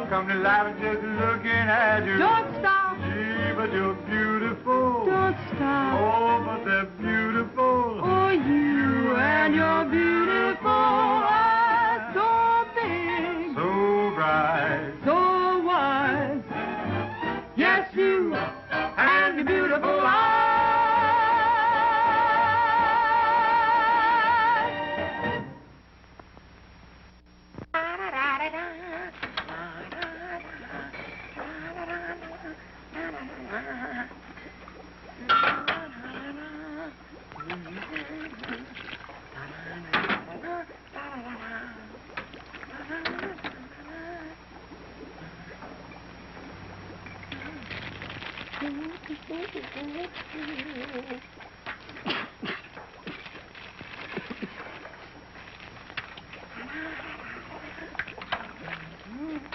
Come to life just looking at you. Don't stop. Gee, but you're beautiful. Don't stop. Oh, but they're beautiful. Oh, you and your beautiful eyes. So big. So bright. So wise. Yes, you and your beautiful eyes.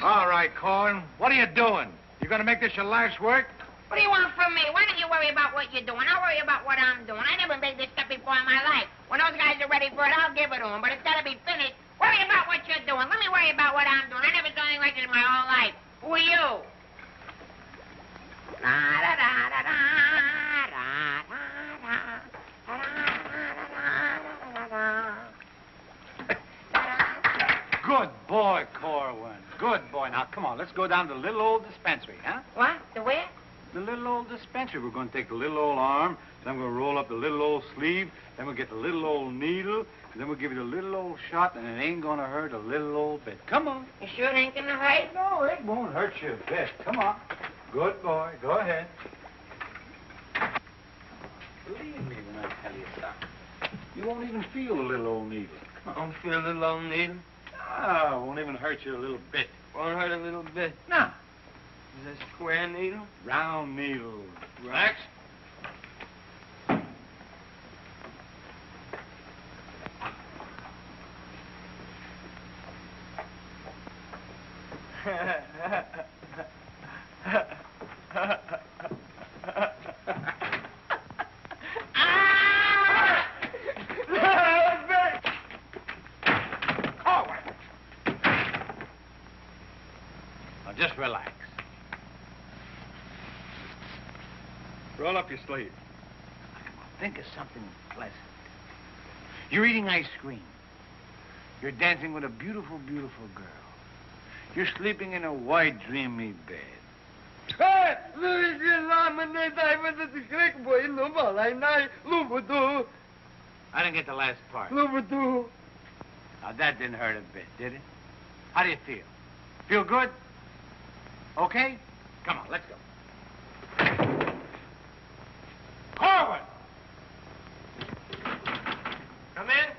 All right, Korwin. What are you doing? You gonna make this your life's work? What do you want from me? Why don't you worry about what you're doing? I'll worry about what I'm doing. I never made this stuff before in my life. When those guys are ready for it, I'll give it to them. But it's got to be finished. Worry about what you're doing. Let me worry about what I'm doing. I never saw anything like this in my whole life. Who are you? Good boy, Korwin. Good boy. Now, come on. Let's go down to the little old dispensary, huh? What? The where? The little old dispensary. We're going to take the little old arm, then we're going to roll up the little old sleeve, then we'll get the little old needle, and then we'll give you the little old shot, and it ain't going to hurt a little old bit. Come on. You sure it ain't going to hurt? No, it won't hurt you a bit. Come on. Good boy. Go ahead. Believe me when I tell you something. You won't even feel the little old needle. I don't feel the little needle. No, it won't even hurt you a little bit. Won't hurt a little bit. No. Is it a square needle? Round needle. Relax. Just relax. Roll up your sleeve. Think of something pleasant. You're eating ice cream. You're dancing with a beautiful, beautiful girl. You're sleeping in a white, dreamy bed. I didn't get the last part. Now, that didn't hurt a bit, did it? How do you feel? Feel good? Okay? Come on, let's go. Korwin! Come in.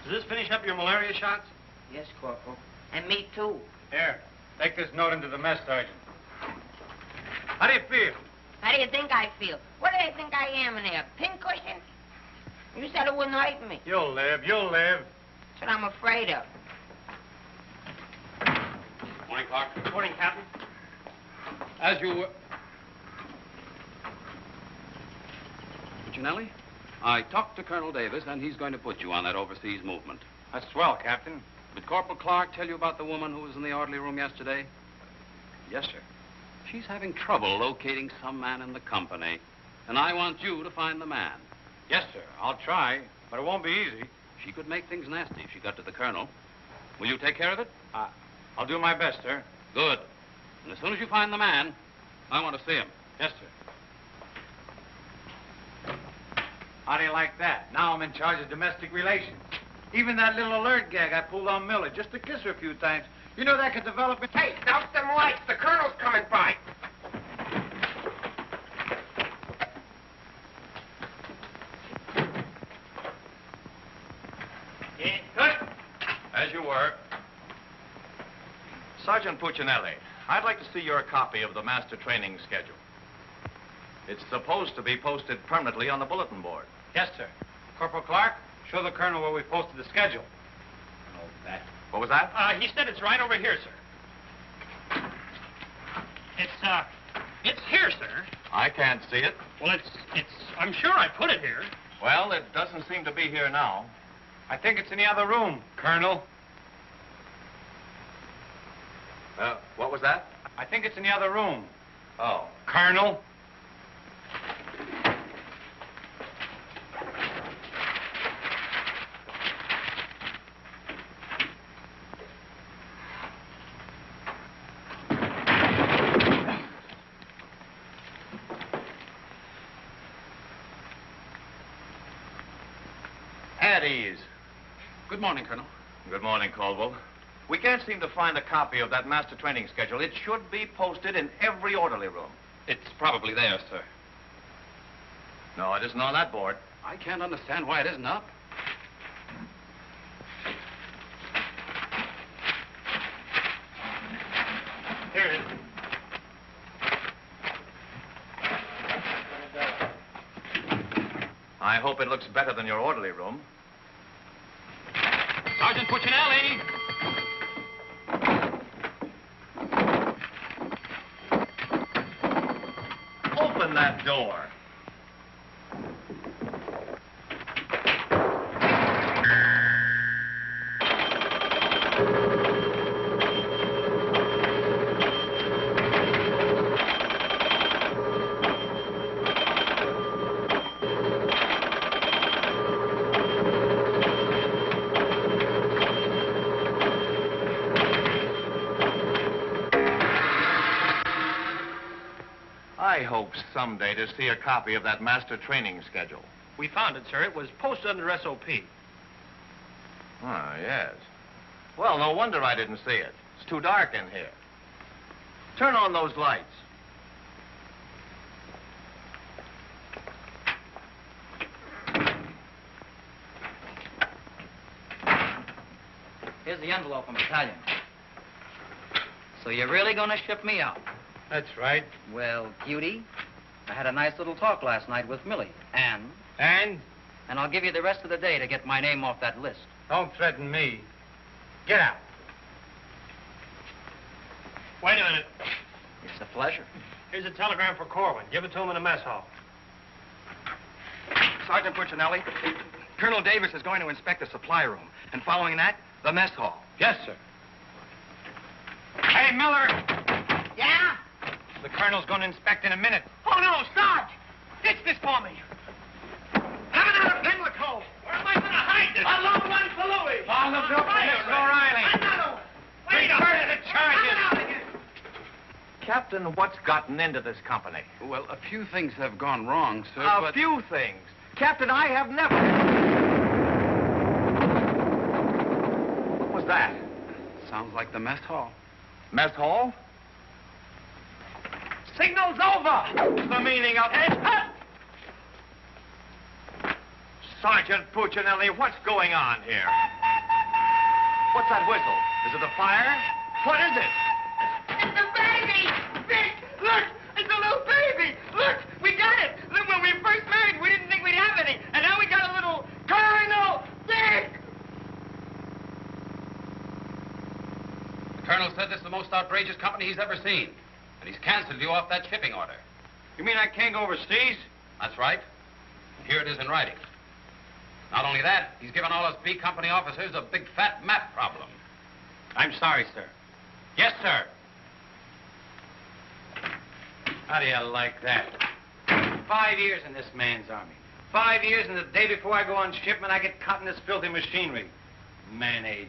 Does this finish up your malaria shots? Yes, Corporal. And me, too. Here, take this note into the mess sergeant. How do you feel? How do you think I feel? What do they think I am in there, a pincushion? You said it wouldn't hurt me. You'll live, you'll live. That's what I'm afraid of. Morning, Clark. Good morning, Captain. As you were... Puccinelli, I talked to Colonel Davis, and he's going to put you on that overseas movement. That's swell, Captain. Did Corporal Clark tell you about the woman who was in the orderly room yesterday? Yes, sir. She's having trouble locating some man in the company, and I want you to find the man. Yes, sir. I'll try, but it won't be easy. She could make things nasty if she got to the colonel. Will you take care of it? I'll do my best, sir. Good. And as soon as you find the man, I want to see him. Yes, sir. How do you like that? Now I'm in charge of domestic relations. Even that little alert gag I pulled on Miller, just to kiss her a few times, you know that could develop it. Hey, douse them lights. The colonel's coming by. Good. As you were. Sergeant Puccinelli, I'd like to see your copy of the master training schedule. It's supposed to be posted permanently on the bulletin board. Yes, sir. Corporal Clark, show the colonel where we posted the schedule. Oh, that. What was that? He said it's right over here, sir. It's here, sir. I can't see it. Well, I'm sure I put it here. Well, it doesn't seem to be here now. I think it's in the other room, Colonel. What was that? I think it's in the other room. Oh. Colonel. At ease. Good morning, Colonel. Good morning, Caldwell. We can't seem to find a copy of that master training schedule. It should be posted in every orderly room. It's probably there, sir. No, it isn't on that board. I can't understand why it isn't up. Here it is. I hope it looks better than your orderly room. Sergeant Puccinelli! Open that door. I hope someday to see a copy of that master training schedule. We found it, sir. It was posted under SOP. Ah, yes. Well, no wonder I didn't see it. It's too dark in here. Turn on those lights. Here's the envelope from Italian. So you're really going to ship me out? That's right. Well, cutie, I had a nice little talk last night with Millie. And? And? And I'll give you the rest of the day to get my name off that list. Don't threaten me. Get out. Wait a minute. It's a pleasure. Here's a telegram for Korwin. Give it to him in the mess hall. Sergeant Puccinelli, Colonel Davis is going to inspect the supply room, and following that, the mess hall. Yes, sir. Hey, Miller! Yeah? The colonel's going to inspect in a minute. Oh, no, Sarge! Ditch this for me. Have another Pimlico. Where am I going to hide this? A long one for Louis. On the bill for Mr. O'Reilly. Another one. Wait up. Reverse the charges. Coming out again. Captain, what's gotten into this company? Well, a few things have gone wrong, sir, A few things. Captain, I have never... What was that? Sounds like the mess hall. Mess hall? Signal's over. The meaning of it? Sergeant Puccinelli, what's going on here? What's that whistle? Is it a fire? What is it? It's a baby! Vic, look! It's a little baby! Look! We got it! Look, when we first married, we didn't think we'd have any. And now we got a little Colonel Vic! The colonel said this is the most outrageous company he's ever seen. And he's canceled you off that shipping order. You mean I can't go overseas? That's right. And here it is in writing. Not only that, he's given all us B Company officers a big fat map problem. I'm sorry, sir. Yes, sir. How do you like that? 5 years in this man's army. 5 years, and the day before I go on shipment, I get caught in this filthy machinery. Man age.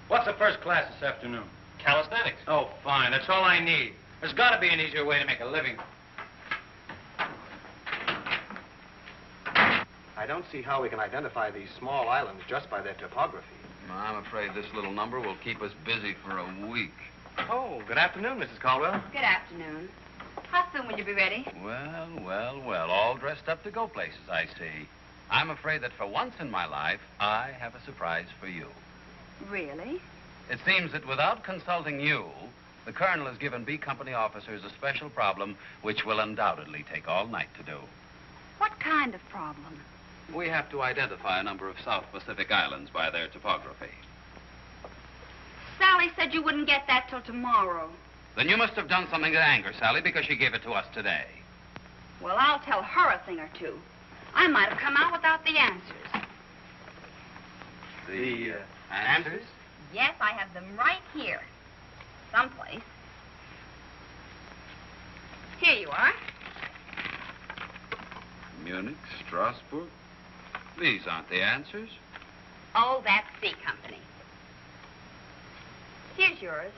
What's the first class this afternoon? Calisthenics. Oh, fine. That's all I need. There's got to be an easier way to make a living. I don't see how we can identify these small islands just by their topography. I'm afraid this little number will keep us busy for a week. Oh, good afternoon, Mrs. Caldwell. Good afternoon. How soon will you be ready? Well, all dressed up to go places, I see. I'm afraid that for once in my life, I have a surprise for you. Really? It seems that without consulting you, the colonel has given B Company officers a special problem which will undoubtedly take all night to do. What kind of problem? We have to identify a number of South Pacific islands by their topography. Sally said you wouldn't get that till tomorrow. Then you must have done something to anger Sally because she gave it to us today. Well, I'll tell her a thing or two. I might have come out without the answers. The answers? Yes, I have them right here. Someplace. Here you are. Munich, Strasbourg. These aren't the answers. Oh, that's C Company. Here's yours.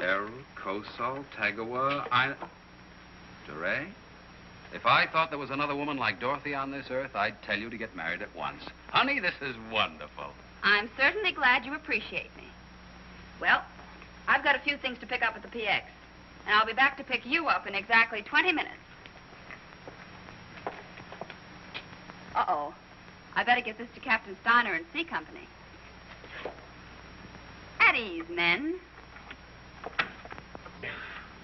Errol, Kosal, Tagawa, DeRay? If I thought there was another woman like Dorothy on this earth, I'd tell you to get married at once. Honey, this is wonderful. I'm certainly glad you appreciate me. Well, I've got a few things to pick up at the PX, and I'll be back to pick you up in exactly 20 minutes. Uh-oh. I better get this to Captain Steiner and C Company. At ease, men.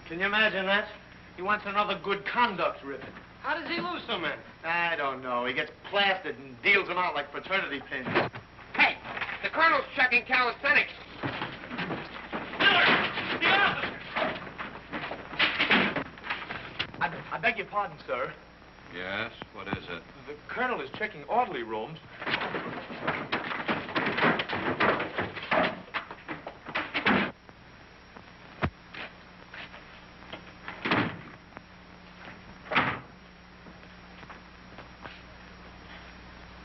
Can you imagine that? He wants another good conduct ribbon. How does he lose so many? I don't know. He gets plastered and deals them out like fraternity pins. Hey, the colonel's checking calisthenics. I beg your pardon, sir. Yes? What is it? The colonel is checking orderly rooms.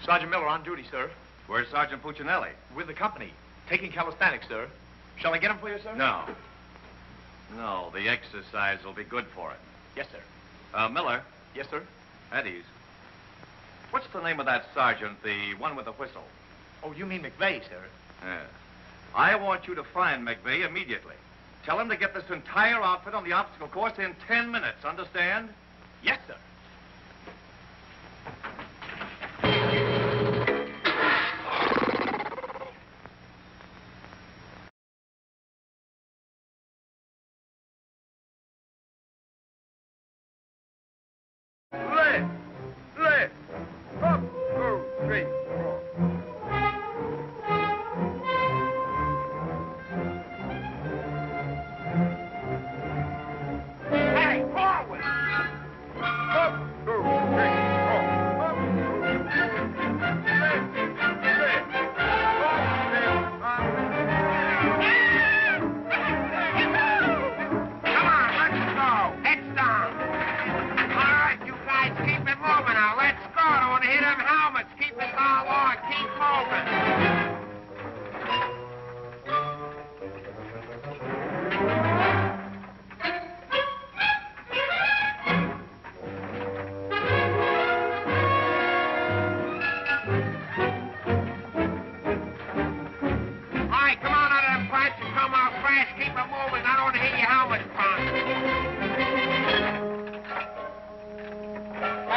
Sergeant Miller on duty, sir. Where's Sergeant Puccinelli? With the company. Taking calisthenics, sir. Shall I get him for you, sir? No. No, the exercise will be good for it. Yes, sir. Miller. Yes, sir. At ease. What's the name of that sergeant, the one with the whistle? Oh, you mean McVey, sir? Yes. I want you to find McVey immediately. Tell him to get this entire outfit on the obstacle course in 10 minutes, understand? Yes, sir.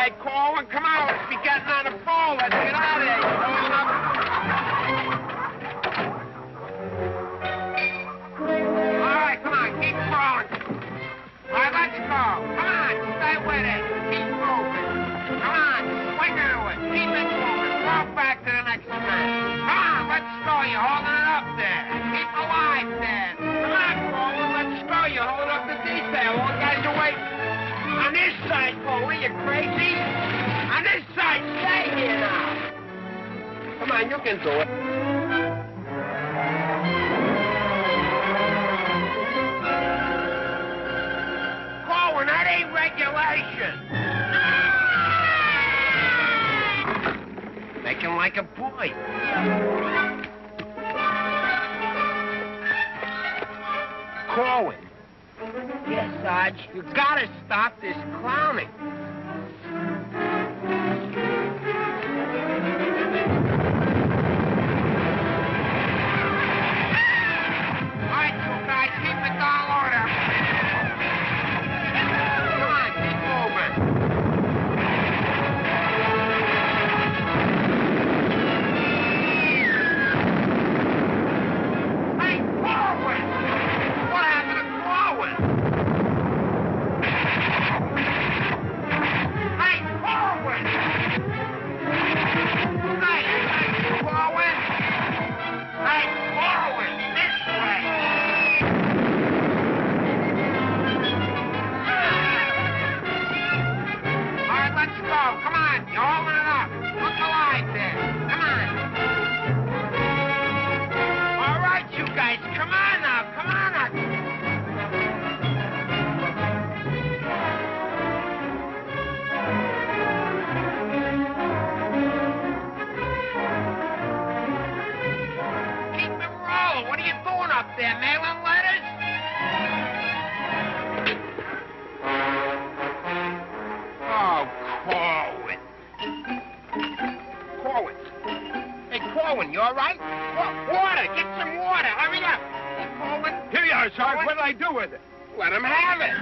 Hey, Korwin, come on. Let's be getting on the pole. Let's get out of here. All right, come on. Keep crawling. All right, let's go. Come on. Stay with it. Keep moving. Come on. Swing into it. Keep it moving. Walk back to the next man. Come on. Let's go. You're holding it up there. Keep alive there. Come on, Korwin. Let's go. You're holding up the detail. All the guys are waiting. On this side, Korwin, you crazy? On this side, stay here now. Come on, you can do it. Korwin, that ain't regulation. Make him like a boy. Korwin. Yes, Sarge, you gotta stop this clowning. All right, you guys, keep it down order. Come on, keep moving. Hey, Korwin! What happened to Korwin? Hey, Korwin! Hey, Korwin! Hey, Korwin, this way! All right, let's go. Come on, you're holding it up. Look alive there. Come on. All right, you guys, come on now. Come on now. Keep it rolling. What are you doing up there, mailing letters? Oh, Korwin. Korwin. Hey, Korwin, you all right? Water. Get some water. Hurry up. Hey, Korwin. Here you are, Sarge. Korwin? What did I do with it? Let him have it.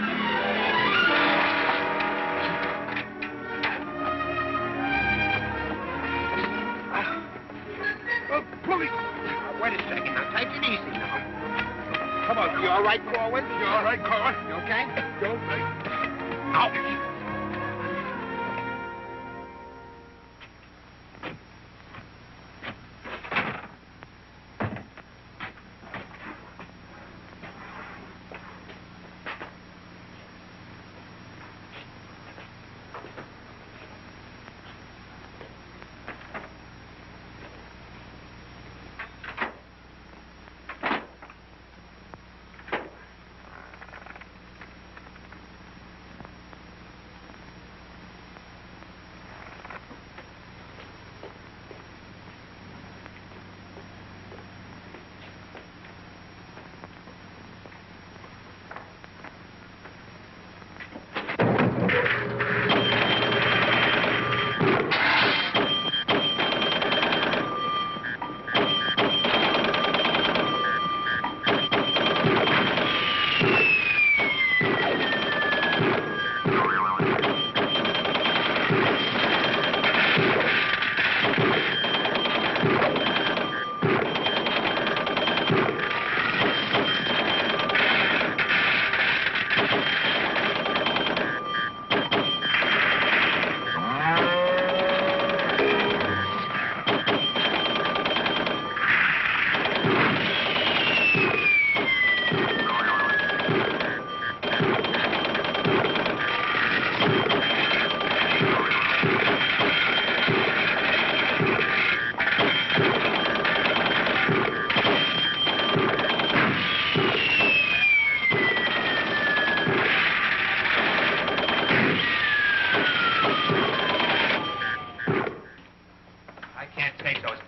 Police. Wait a second. Now, take it easy now. Come on. You all right, Korwin? You all right, Korwin? You okay? You all right? Ouch.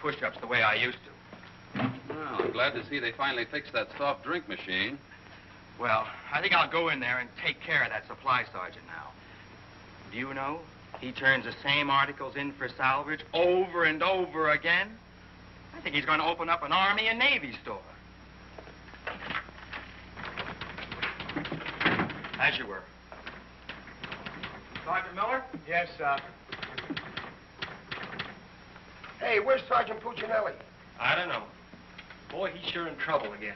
push-ups the way I used to. Well, I'm glad to see they finally fixed that soft drink machine. Well, I think I'll go in there and take care of that supply sergeant now. Do you know, he turns the same articles in for salvage over and over again? I think he's going to open up an Army and Navy store. As you were. Sergeant Miller? Yes, sir. Hey, where's Sergeant Puccinelli? I don't know. Boy, he's sure in trouble again.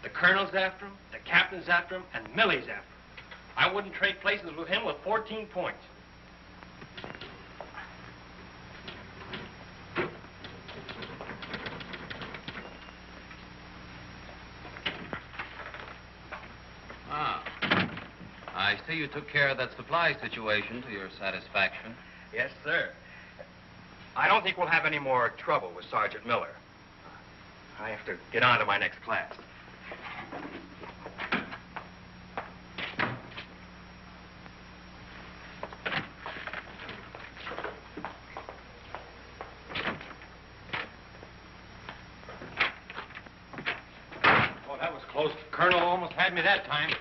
The colonel's after him, the captain's after him, and Millie's after him. I wouldn't trade places with him with 14 points. Ah. I see you took care of that supply situation to your satisfaction. Yes, sir. I don't think we'll have any more trouble with Sergeant Miller. I have to get on to my next class. Oh, that was Close. Colonel almost had me that time.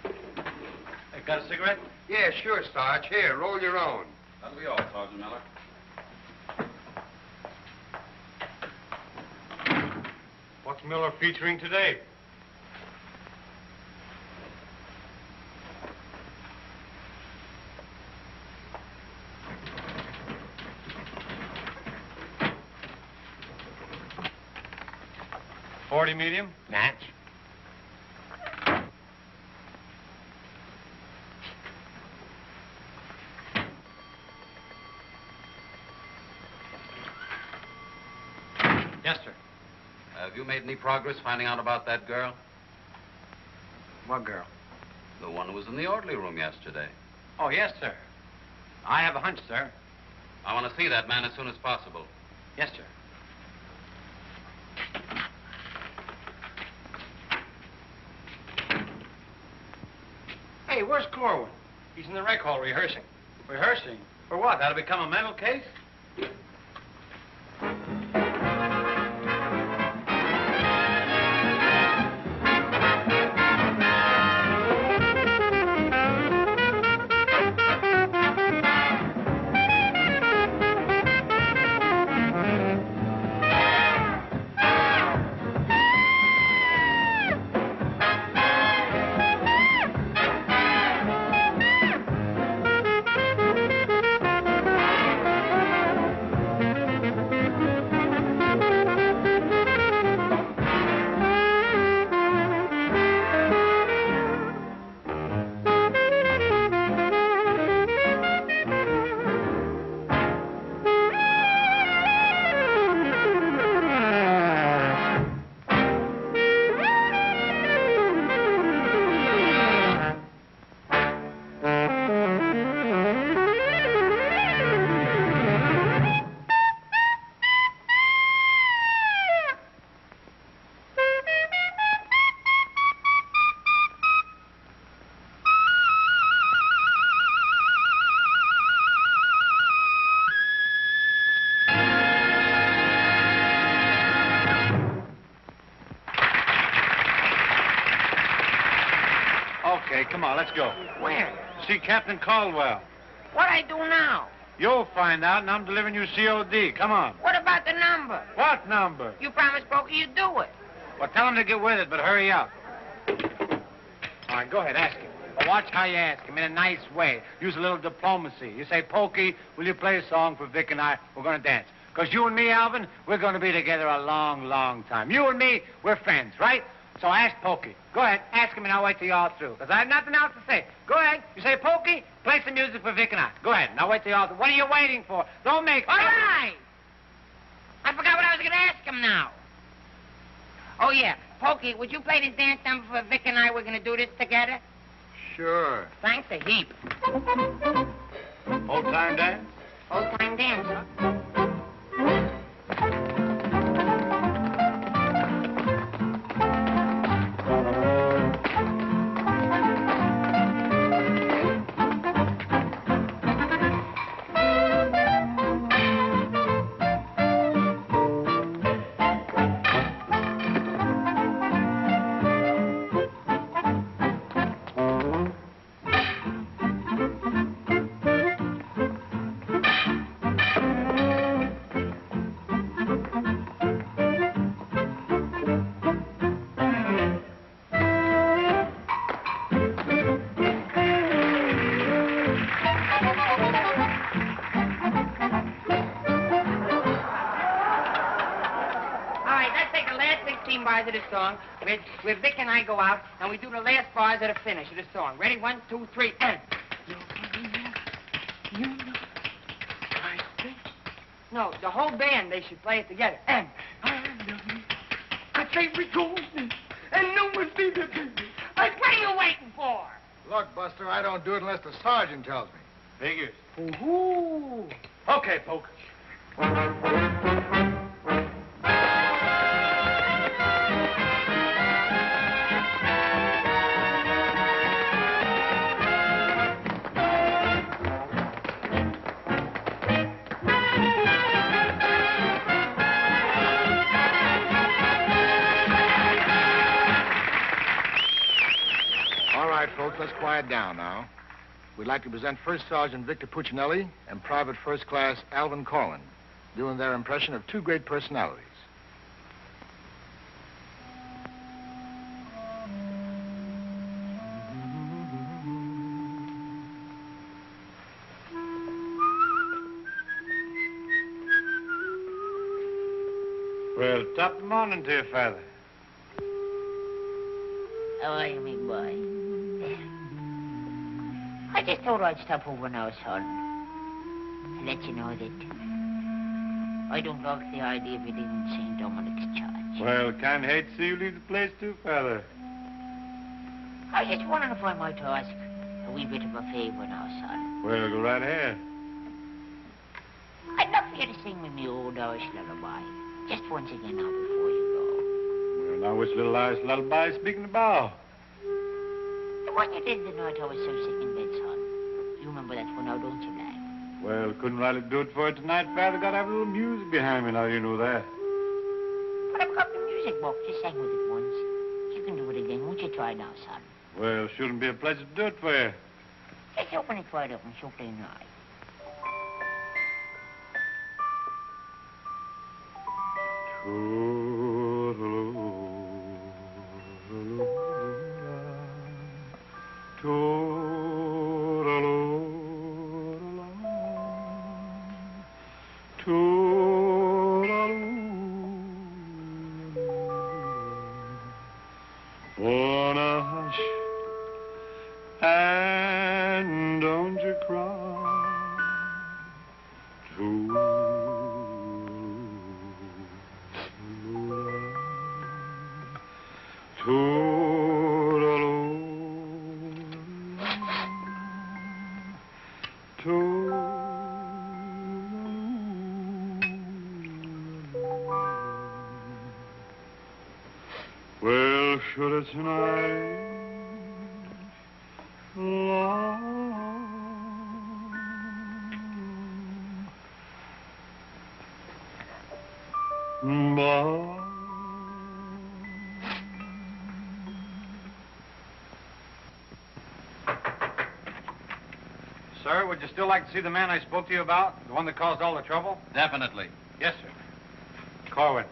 Hey, got a cigarette? Yeah, sure, Sarge. Here, roll your own. That'll be all, Sergeant Miller. What's Miller featuring today? .40 medium? Match. Yes, sir. Have you made any progress finding out about that girl? What girl? The one who was in the orderly room yesterday. Oh, yes, sir. I have a hunch, sir. I want to see that man as soon as possible. Yes, sir. Hey, where's Korwin? He's in the rec hall rehearsing. Rehearsing? For what? That'll become a mental case? Okay, come on, let's go. Where? See Captain Caldwell. What I do now? You'll find out, and I'm delivering you COD. Come on. What about the number? What number? You promised Pokey you'd do it. Well, tell him to get with it, but hurry up. All right, go ahead, ask him. But watch how you ask him in a nice way. Use a little diplomacy. You say, Pokey, will you play a song for Vic and I? We're going to dance. Because you and me, Alvin, we're going to be together a long, long time. You and me, we're friends, right? So ask Pokey. Go ahead, ask him, and I'll wait till you're all through. Because I have nothing else to say. Go ahead. You say, Pokey, play some music for Vic and I. Go ahead, and I'll wait till you're all through. What are you waiting for? Don't make... All right. I forgot what I was going to ask him now. Oh, yeah. Pokey, would you play this dance number for Vic and I? We're going to do this together. Sure. Thanks a heap. Old-time dance? Old-time dance, huh? Of the song, where Vic and I go out, and we do the last bars at the finish of the song. Ready? 1, 2, 3, and... No, the whole band, they should play it together. And... I say we go, and no one see the baby. Like, what are you waiting for? Look, Buster, I don't do it unless the sergeant tells me. Figures. Ooh. Okay, Pokey. right, folks, let's quiet down now. We'd like to present First Sergeant Victor Puccinelli and Private First Class Alvin Korwin, doing their impression of two great personalities. Well, top of the morning to you, Father. How are you, me boy? I just thought I'd stop over now, son, to let you know that I don't like the idea of you leaving St. Dominic's Church. Well, kind of hate to see you leave the place, too, Father. I was just wondering if I might ask a wee bit of a favor now, son. Well, go right ahead. I'd love for you to sing me me old Irish lullaby, just once again now before you Well, now, which little Irish lullaby speaking about? go. The one you did the night I was so sick in bed, son. You remember that one now, don't you, lad? Well, couldn't rightly do it for you tonight, Father. Got to have a little music behind me now, you know that. But I've got the music book. You sang with it once. You can do it again. Won't you try now, son? Well, shouldn't be a pleasure to do it for you. Just open it wide up and so play night. Wanna hush and don't you cry. Well, should it tonight Sir, would you still like to see the man I spoke to you about? The one that caused all the trouble? Definitely. Yes, sir. Korwin,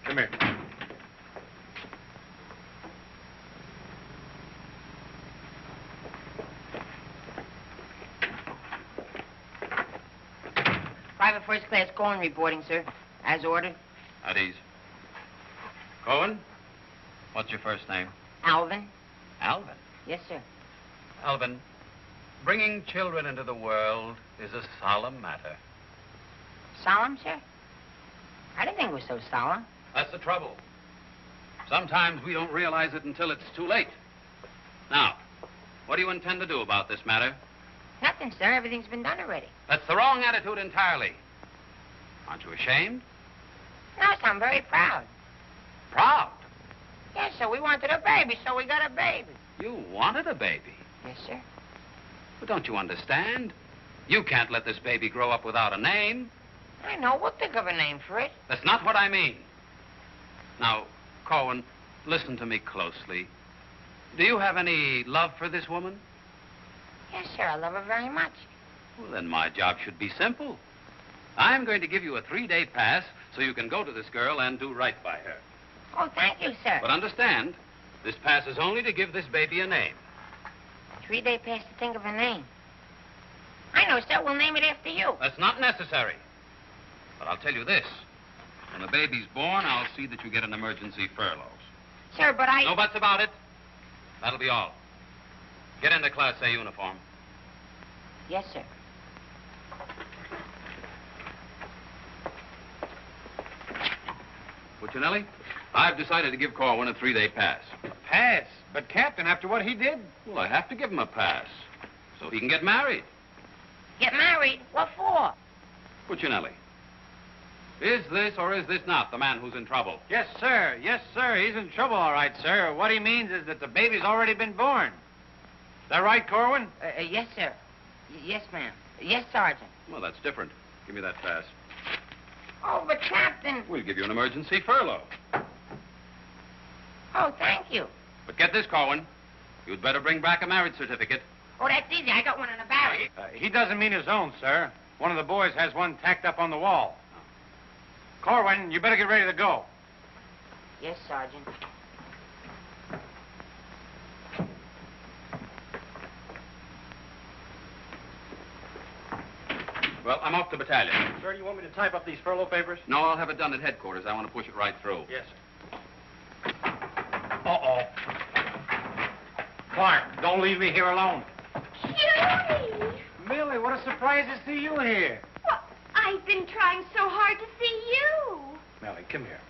come here. Private First Class Korwin reporting, sir. As ordered. At ease. Cohen, what's your first name? Alvin. Alvin. Yes, sir. Alvin, bringing children into the world is a solemn matter. Solemn, sir? I didn't think it was so solemn. That's the trouble. Sometimes we don't realize it until it's too late. Now, what do you intend to do about this matter? Nothing, sir. Everything's been done already. That's the wrong attitude entirely. Aren't you ashamed? No, sir, I'm very proud. Proud? Yes, sir. We wanted a baby, so we got a baby. You wanted a baby. Yes, sir. But don't you understand? You can't let this baby grow up without a name. I know. We'll think of a name for it. That's not what I mean. Now, Korwin, listen to me closely. Do you have any love for this woman? Yes, sir. I love her very much. Well, then my job should be simple. I'm going to give you a 3-day pass so you can go to this girl and do right by her. Oh, thank you, sir. But understand, this pass is only to give this baby a name. 3-day pass to think of a name. I know, sir. We'll name it after you. That's not necessary. But I'll tell you this. When the baby's born, I'll see that you get an emergency furlough. Sir, but I... No buts about it. That'll be all. Get into Class A uniform. Yes, sir. Puccinelli, I've decided to give Korwin a 3-day pass. Pass? But, Captain, after what he did? Well, I have to give him a pass so he can get married. Get married? What for? Puccinelli, is this or is this not the man who's in trouble? Yes, sir. Yes, sir. He's in trouble, all right, sir. What he means is that the baby's already been born. Is that right, Korwin? Yes, sir. Yes, ma'am. Yes, Sergeant. Well, that's different. Give me that pass. Oh, but Captain... We'll give you an emergency furlough. Oh, thank you. But get this, Korwin. You'd better bring back a marriage certificate. Oh, that's easy. I got one in the barrel. He doesn't mean his own, sir. One of the boys has one tacked up on the wall. Korwin, you better get ready to go. Yes, Sergeant. Well, I'm off to battalion. Sir, do you want me to type up these furlough papers? No, I'll have it done at headquarters. I want to push it right through. Yes, sir. Uh-oh. Clark, don't leave me here alone. Cutie! Millie, what a surprise to see you here. Well, I've been trying so hard to see you. Millie, come here.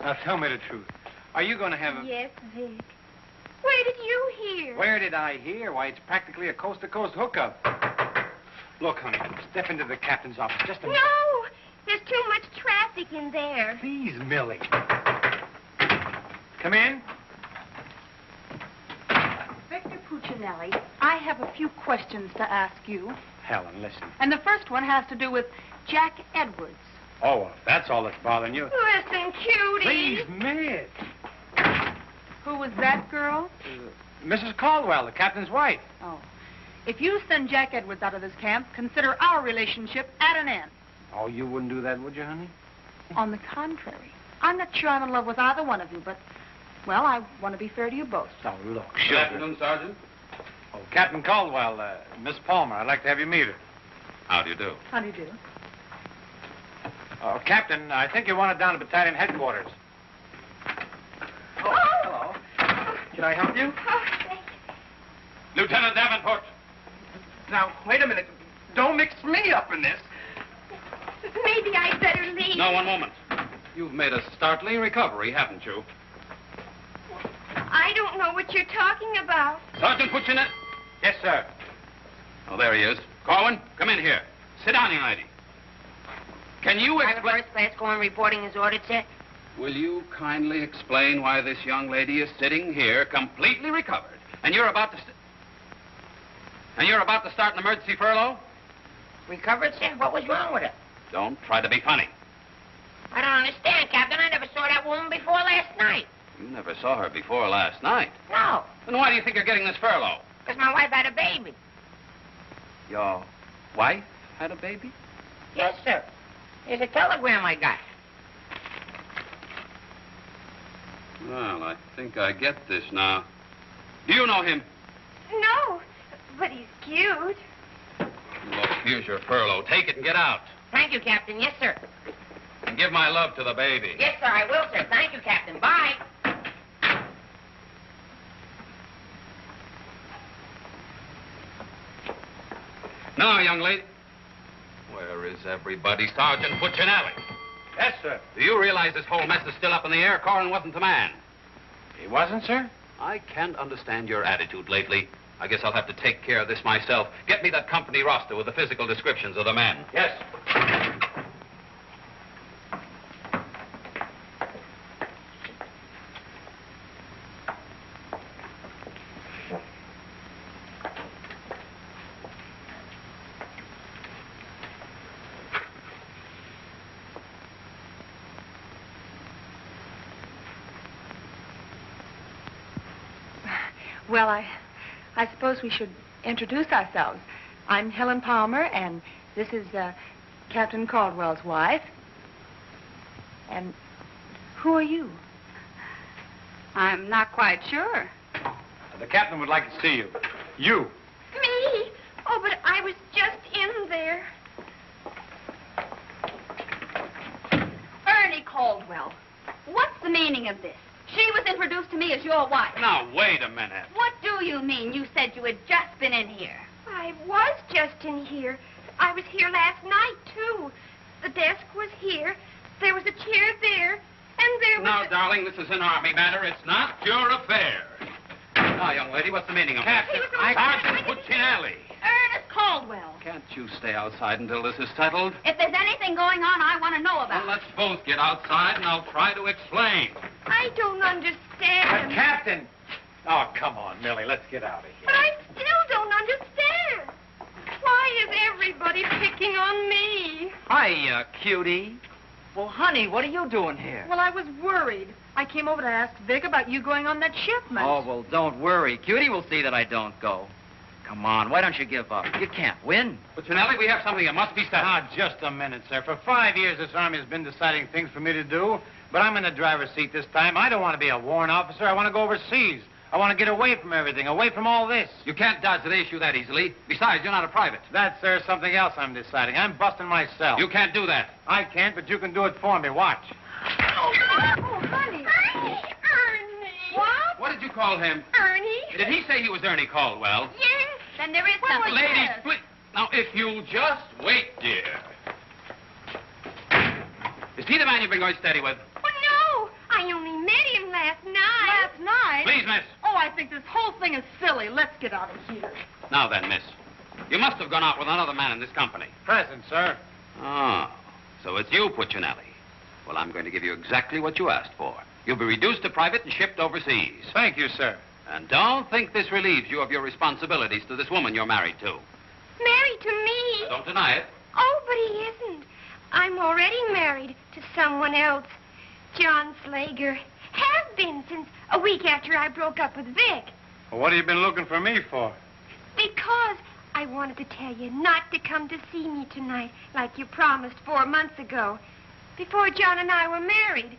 Now, tell me the truth. Are you going to have a... Yes, Vic. Where did you hear? Where did I hear? Why, it's practically a coast-to-coast hookup. Look, honey, step into the captain's office just a minute. No! There's too much traffic in there. Please, Millie. Come in. Victor Puccinelli, I have a few questions to ask you. Helen, listen. And the first one has to do with Jack Edwards. Oh, well, if that's all that's bothering you. Listen, cutie. Please, miss. Who was that girl? Mrs. Caldwell, the captain's wife. Oh. If you send Jack Edwards out of this camp, consider our relationship at an end. Oh, you wouldn't do that, would you, honey? On the contrary. I'm not sure I'm in love with either one of you, but, well, I want to be fair to you both. Oh, look, Good sugar. afternoon, Sergeant. Oh, Captain Caldwell, Miss Palmer, I'd like to have you meet her. How do you do? How do you do? Oh, Captain, I think you want it down at battalion headquarters. Oh! Hello. Can I help you? Oh, thank you. Lieutenant Davenport. Now, wait a minute. Don't mix me up in this. Maybe I'd better leave. No, one moment. You've made a startling recovery, haven't you? I don't know what you're talking about. Sergeant Puccinelli. Yes, sir. Oh, there he is. Corwin, come in here. Sit down, young lady. Can you Private explain... First Class Corwin reporting his order, sir. Will you kindly explain why this young lady is sitting here completely recovered, and you're about to... start an emergency furlough? Recovered, sir? What was wrong with her? Don't try to be funny. I don't understand, Captain. I never saw that woman before last night. You never saw her before last night. No, Then why do you think you're getting this furlough? because my wife had a baby. Your wife had a baby? Yes, sir. Here's a telegram I got. Well, I think I get this now. Do you know him? No, but he's cute. Look, here's your furlough. Take it and get out. Thank you, Captain. Yes, sir. And give my love to the baby. Yes, sir, I will, sir. Thank you, Captain. Bye. Now, young lady. Where is everybody? Sergeant Puccinelli. Yes, sir. Do you realize this whole mess is still up in the air? Corwin wasn't the man. He wasn't, sir? I can't understand your attitude lately. I guess I'll have to take care of this myself. Get me that company roster with the physical descriptions of the men. Yes. Well, I suppose we should introduce ourselves. I'm Helen Palmer, and this is Captain Caldwell's wife. And who are you? I'm not quite sure. The captain would like to see you. You. Me? Oh, but I was just in there. Ernie Caldwell. What's the meaning of this? She was introduced to me as your wife. Now, wait a minute. What do you mean? You said you had just been in here. I was just in here. I was here last night, too. The desk was here. There was a chair there. And there was Now, darling, this is an Army matter. It's not your affair. Now, young lady, what's the meaning of Captain, this? I- Sergeant Puccinelli. Ernest Caldwell. Can't you stay outside until this is settled? If there's anything going on, I want to know about Well, let's both get outside, and I'll try to explain. I don't understand. Captain! Oh, come on, Millie, let's get out of here. But I still don't understand. Why is everybody picking on me? Hiya, cutie. Well, honey, what are you doing here? Well, I was worried. I came over to ask Vic about you going on that shipment. Oh, well, don't worry. Cutie will see that I don't go. Come on, why don't you give up? You can't win. Puccinelli, we have something that must be said. Now, just a minute, sir. For 5 years, this Army has been deciding things for me to do, but I'm in the driver's seat this time. I don't want to be a warrant officer. I want to go overseas. I want to get away from everything, away from all this. You can't dodge the issue that easily. Besides, you're not a private. That's, sir, something else I'm deciding. I'm busting myself. You can't do that. I can't, but you can do it for me. Watch. Oh, honey. Ernie. What? What did you call him? Ernie? Did he say he was Ernie Caldwell? Yes. Then there is something. Ladies, please. Now, if you'll just wait, dear. Is he the man you've been going steady with? Oh, no. I only met him last night. Last night? Please, miss. Oh, I think this whole thing is silly. Let's get out of here. Now then, miss. You must have gone out with another man in this company. Present, sir. Oh, so it's you, Puccinelli. Well, I'm going to give you exactly what you asked for. You'll be reduced to private and shipped overseas. Thank you, sir. And don't think this relieves you of your responsibilities to this woman you're married to. Married to me? Don't deny it. Oh, but he isn't. I'm already married to someone else. John Slager. Have been since a week after I broke up with Vic. Well, what have you been looking for me for? Because I wanted to tell you not to come to see me tonight like you promised 4 months ago. Before John and I were married.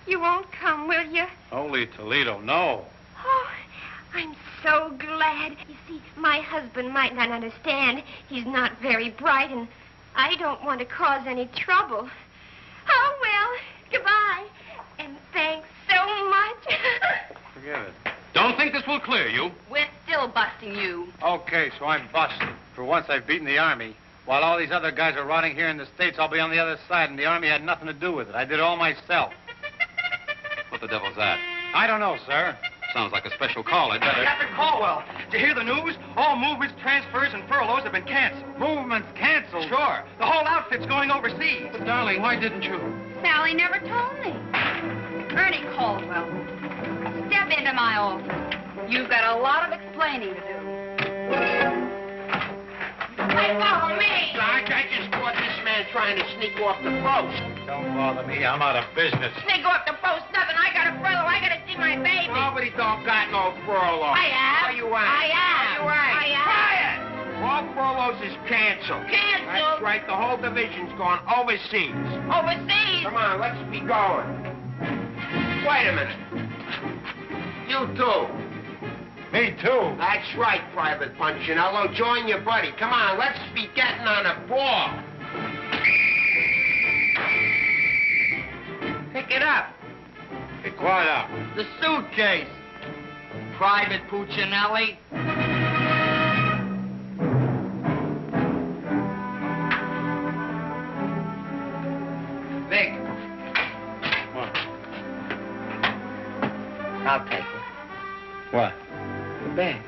You won't come, will you? Holy Toledo, no. Oh, I'm so glad. You see, my husband might not understand. He's not very bright, and I don't want to cause any trouble. Oh, well, goodbye. And thanks so much. Forget it. Don't think this will clear you. We're still busting you. Okay, so I'm busted. For once, I've beaten the Army. While all these other guys are rotting here in the States, I'll be on the other side, and the Army had nothing to do with it. I did it all myself. What the devil's that? I don't know, sir. Sounds like a special call. I'd better... Captain Caldwell, did you hear the news? All movements, transfers, and furloughs have been canceled. Movements canceled? Sure. The whole outfit's going overseas. But, darling, why didn't you? Sally never told me. Ernie Caldwell, step into my office. You've got a lot of explaining to do. Hey, follow me! Sarge, I just caught this man trying to sneak off the post. Don't bother me. I'm out of business. Sneak off the post? Nothing. I got a furlough. I got to see my baby. Nobody don't got no furlough. I have. Oh, you ain't. I have. Oh, you ain't. I have. Quiet! All furloughs is canceled. Canceled? That's right. The whole division's gone overseas. Overseas? Come on, let's be going. Wait a minute. You too. Me too. That's right, Private Punchinello. Join your buddy. Come on, let's be getting on a ball. Pick it up. Pick what up? The suitcase. Private Puccinelli. Vic. What? I'll take it. What? The bag.